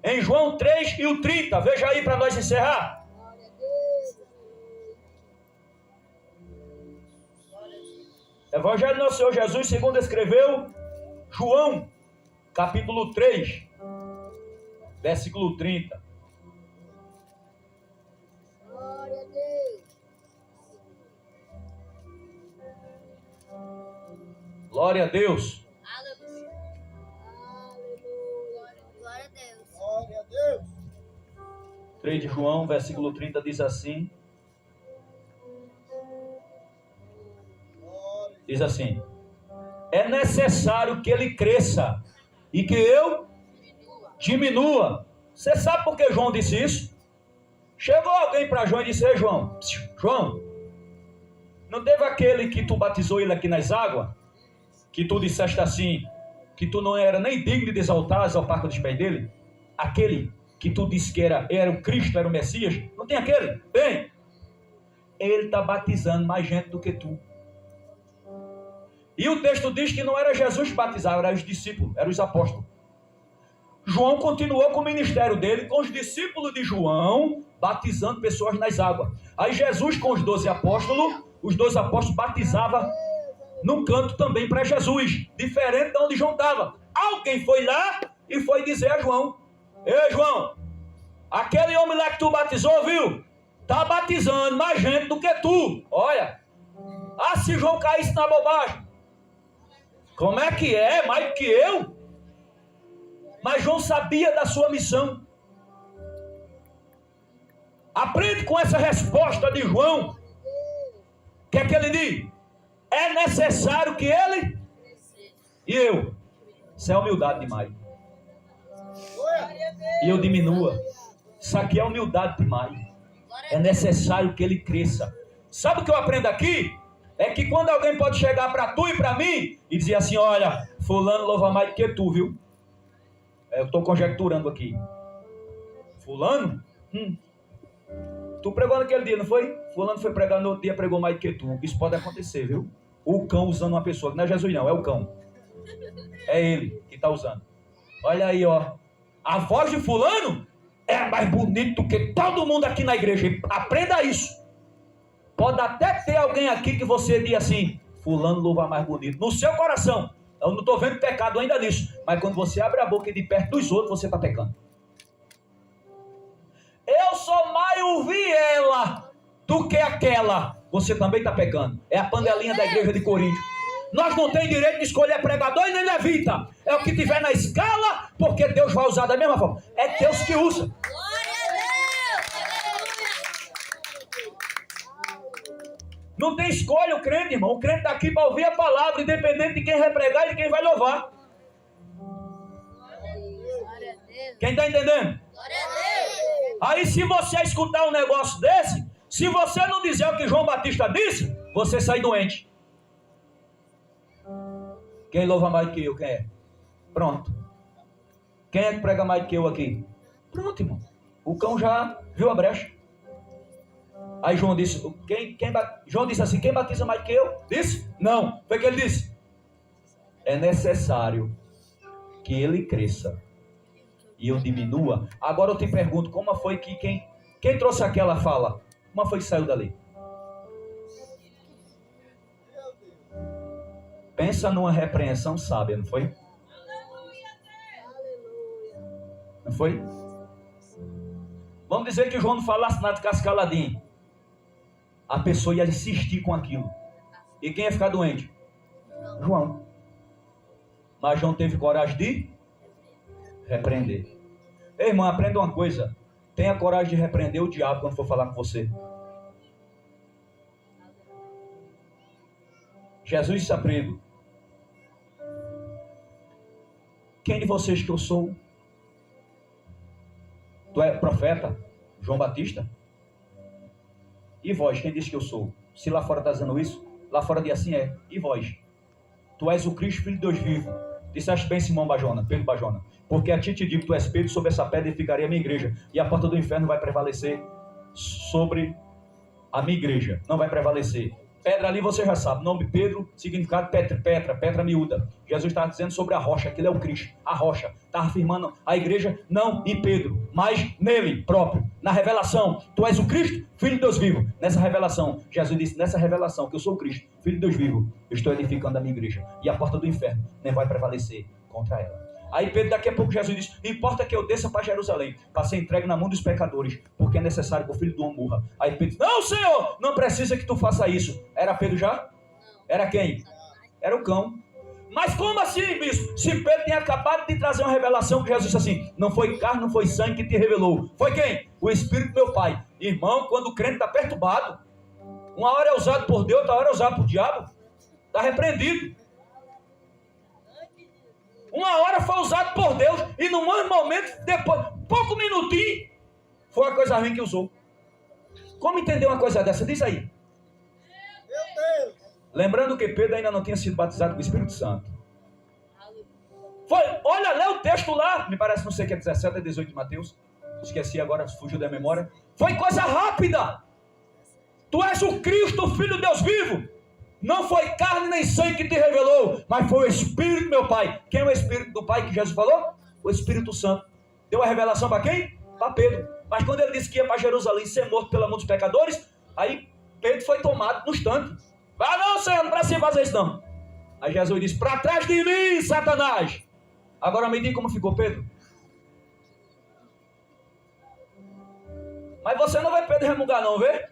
Em João 3 e o 30, veja aí para nós encerrar. Evangelho do nosso Senhor Jesus, segundo escreveu João, capítulo 3, versículo 30. Glória a Deus. Glória a Deus. Aleluia. Aleluia. Glória a Deus. Glória a Deus. 3 de João, versículo 30 diz assim. Diz assim: é necessário que ele cresça e que eu diminua. Você sabe por que João disse isso? Chegou alguém para João e disse: ei, João, não teve aquele que tu batizou ele aqui nas águas? Que tu disseste assim, que tu não era nem digno de exaltar ao parque dos pés dele? Aquele que tu disse que era o Cristo, era o Messias? Não tem aquele? Tem. Ele está batizando mais gente do que tu. E o texto diz que não era Jesus que batizava, eram os discípulos, eram os apóstolos. João continuou com o ministério dele, com os discípulos de João, batizando pessoas nas águas. Aí Jesus com os 12 apóstolos, os 12 apóstolos batizavam num canto também para Jesus, diferente de onde João estava. Alguém foi lá e foi dizer a João: ei, João, aquele homem lá que tu batizou, viu? Está batizando mais gente do que tu. Olha, se João caísse na bobagem, como é que é? Mais do que eu? Mas João sabia da sua missão. Aprende com essa resposta de João. O que é que ele diz? É necessário que ele e eu. Isso é humildade demais. E eu diminua. Isso aqui é humildade demais. É necessário que ele cresça. sabe o que eu aprendo aqui? É que quando alguém pode chegar para tu e para mim e dizer assim, olha, fulano louva mais do que tu, viu? Eu estou conjecturando aqui. Fulano? Tu pregou naquele dia, não foi? Fulano foi pregar no outro dia, pregou mais do que tu. Isso pode acontecer, viu? O cão usando uma pessoa, que não é Jesus não, é o cão. É ele que está usando. Olha aí, ó. A voz de fulano é mais bonita do que todo mundo aqui na igreja. Aprenda isso. Pode até ter alguém aqui que você diga assim, fulano louva mais bonito. No seu coração. Eu não estou vendo pecado ainda nisso. Mas quando você abre a boca e de perto dos outros, você está pecando. Eu sou mais ouvir ela do que aquela. Você também está pecando. É a panelinha da igreja de Corinto. Nós não temos direito de escolher pregador e nem levita. É o que tiver na escala, porque Deus vai usar da mesma forma. É Deus que usa. Glória a Deus. Não tem escolha o crente, irmão. O crente está aqui para ouvir a palavra, independente de quem vai pregar e de quem vai louvar. Glória a Deus. Quem está entendendo? Glória a Deus. Aí se você escutar um negócio desse, se você não dizer o que João Batista disse, você sai doente. Quem louva mais do que eu? Quem é? Pronto. Quem é que prega mais do que eu aqui? Pronto, irmão. O cão já viu a brecha. Aí João disse, João disse assim, quem batiza mais do que eu? Disse? Não. Foi o que ele disse. É necessário que ele cresça e eu diminua. Agora eu te pergunto, como foi que quem trouxe aquela fala? Como foi que saiu dali? Pensa numa repreensão sábia, não foi? Não foi? Vamos dizer que João não falasse nada, ficasse caladinho. A pessoa ia insistir com aquilo. E quem ia ficar doente? João. Mas João teve coragem de repreender. Ei, irmão, aprenda uma coisa. Tenha coragem de repreender o diabo quando for falar com você. Jesus disse a Pedro: quem de vocês que eu sou? Tu é profeta? João Batista? E vós, quem diz que eu sou? Se lá fora está dizendo isso, lá fora diz assim é. E vós? Tu és o Cristo, Filho de Deus vivo. Disseste bem, Simão Bajona, Pedro Bajona. Porque a ti te digo, tu és Pedro, sobre essa pedra edificarei a minha igreja. E a porta do inferno vai prevalecer sobre a minha igreja. Não vai prevalecer. Pedra ali você já sabe. Nome Pedro, significado Petra miúda. Jesus estava dizendo sobre a rocha, aquilo é o Cristo. A rocha. Estava afirmando a igreja não em Pedro, mas nele próprio. Na revelação, tu és o Cristo, Filho de Deus vivo. Nessa revelação, Jesus disse, nessa revelação, que eu sou o Cristo, Filho de Deus vivo, eu estou edificando a minha igreja. E a porta do inferno nem vai prevalecer contra ela. Aí Pedro, daqui a pouco Jesus disse, importa que eu desça para Jerusalém, para ser entregue na mão dos pecadores, porque é necessário que o filho do homem morra. Aí Pedro disse, não, Senhor, não precisa que tu faça isso. Era Pedro já? Era quem? Era o cão. Mas como assim, bispo? Se Pedro tinha acabado de trazer uma revelação que Jesus disse assim, não foi carne, não foi sangue que te revelou. Foi quem? O Espírito do meu Pai. Irmão, quando o crente está perturbado, uma hora é usado por Deus, outra hora é usado por diabo, está repreendido. Uma hora foi usado por Deus e no mesmo momento, depois, pouco minutinho, foi a coisa ruim que usou. Como entender uma coisa dessa? Diz aí. Meu Deus. Lembrando que Pedro ainda não tinha sido batizado com o Espírito Santo. Foi, olha, lê o texto lá, me parece, não sei que é 17 ou 18 de Mateus. Esqueci agora, fugiu da memória. Foi coisa rápida. Tu és o Cristo, o Filho de Deus vivo. Não foi carne nem sangue que te revelou, mas foi o Espírito do meu Pai. Quem é o Espírito do Pai que Jesus falou? O Espírito Santo. Deu a revelação para quem? Para Pedro. Mas quando ele disse que ia para Jerusalém ser morto pela mão dos pecadores, aí Pedro foi tomado no instante. Ah, não, Senhor, não precisa fazer isso não. Aí Jesus disse, para trás de mim, Satanás. Agora me diga como ficou Pedro. Mas você não vê Pedro remugar não, vê?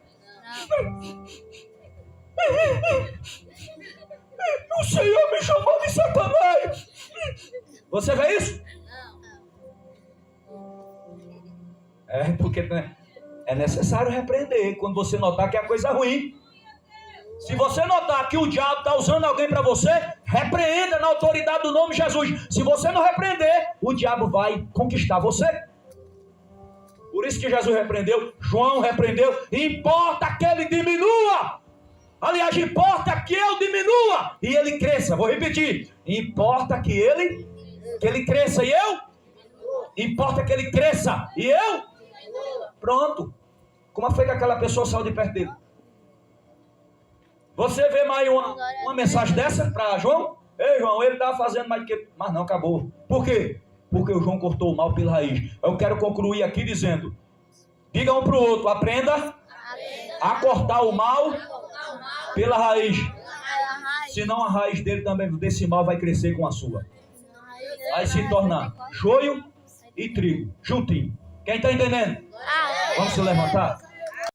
O Senhor me chamou de Satanás. Você vê isso? É porque é necessário repreender quando você notar que é coisa ruim. Se você notar que o diabo está usando alguém para você, repreenda na autoridade do nome de Jesus. Se você não repreender, o diabo vai conquistar você. Por isso que Jesus repreendeu, João repreendeu. Importa que ele diminua. Aliás, importa que eu diminua e ele cresça. Vou repetir. Importa que ele cresça e eu? Importa que ele cresça e eu? Pronto. Como foi que aquela pessoa saiu de perto dele? Você vê mais uma mensagem dessa para João? Ei, João, ele estava fazendo mais do que... Mas não, acabou. Por quê? Porque o João cortou o mal pela raiz. Eu quero concluir aqui dizendo, diga um para o outro, aprenda a cortar o mal pela raiz. Senão a raiz dele também, desse mal, vai crescer com a sua. Vai se tornar joio e trigo, juntinho. Quem está entendendo? Vamos se levantar?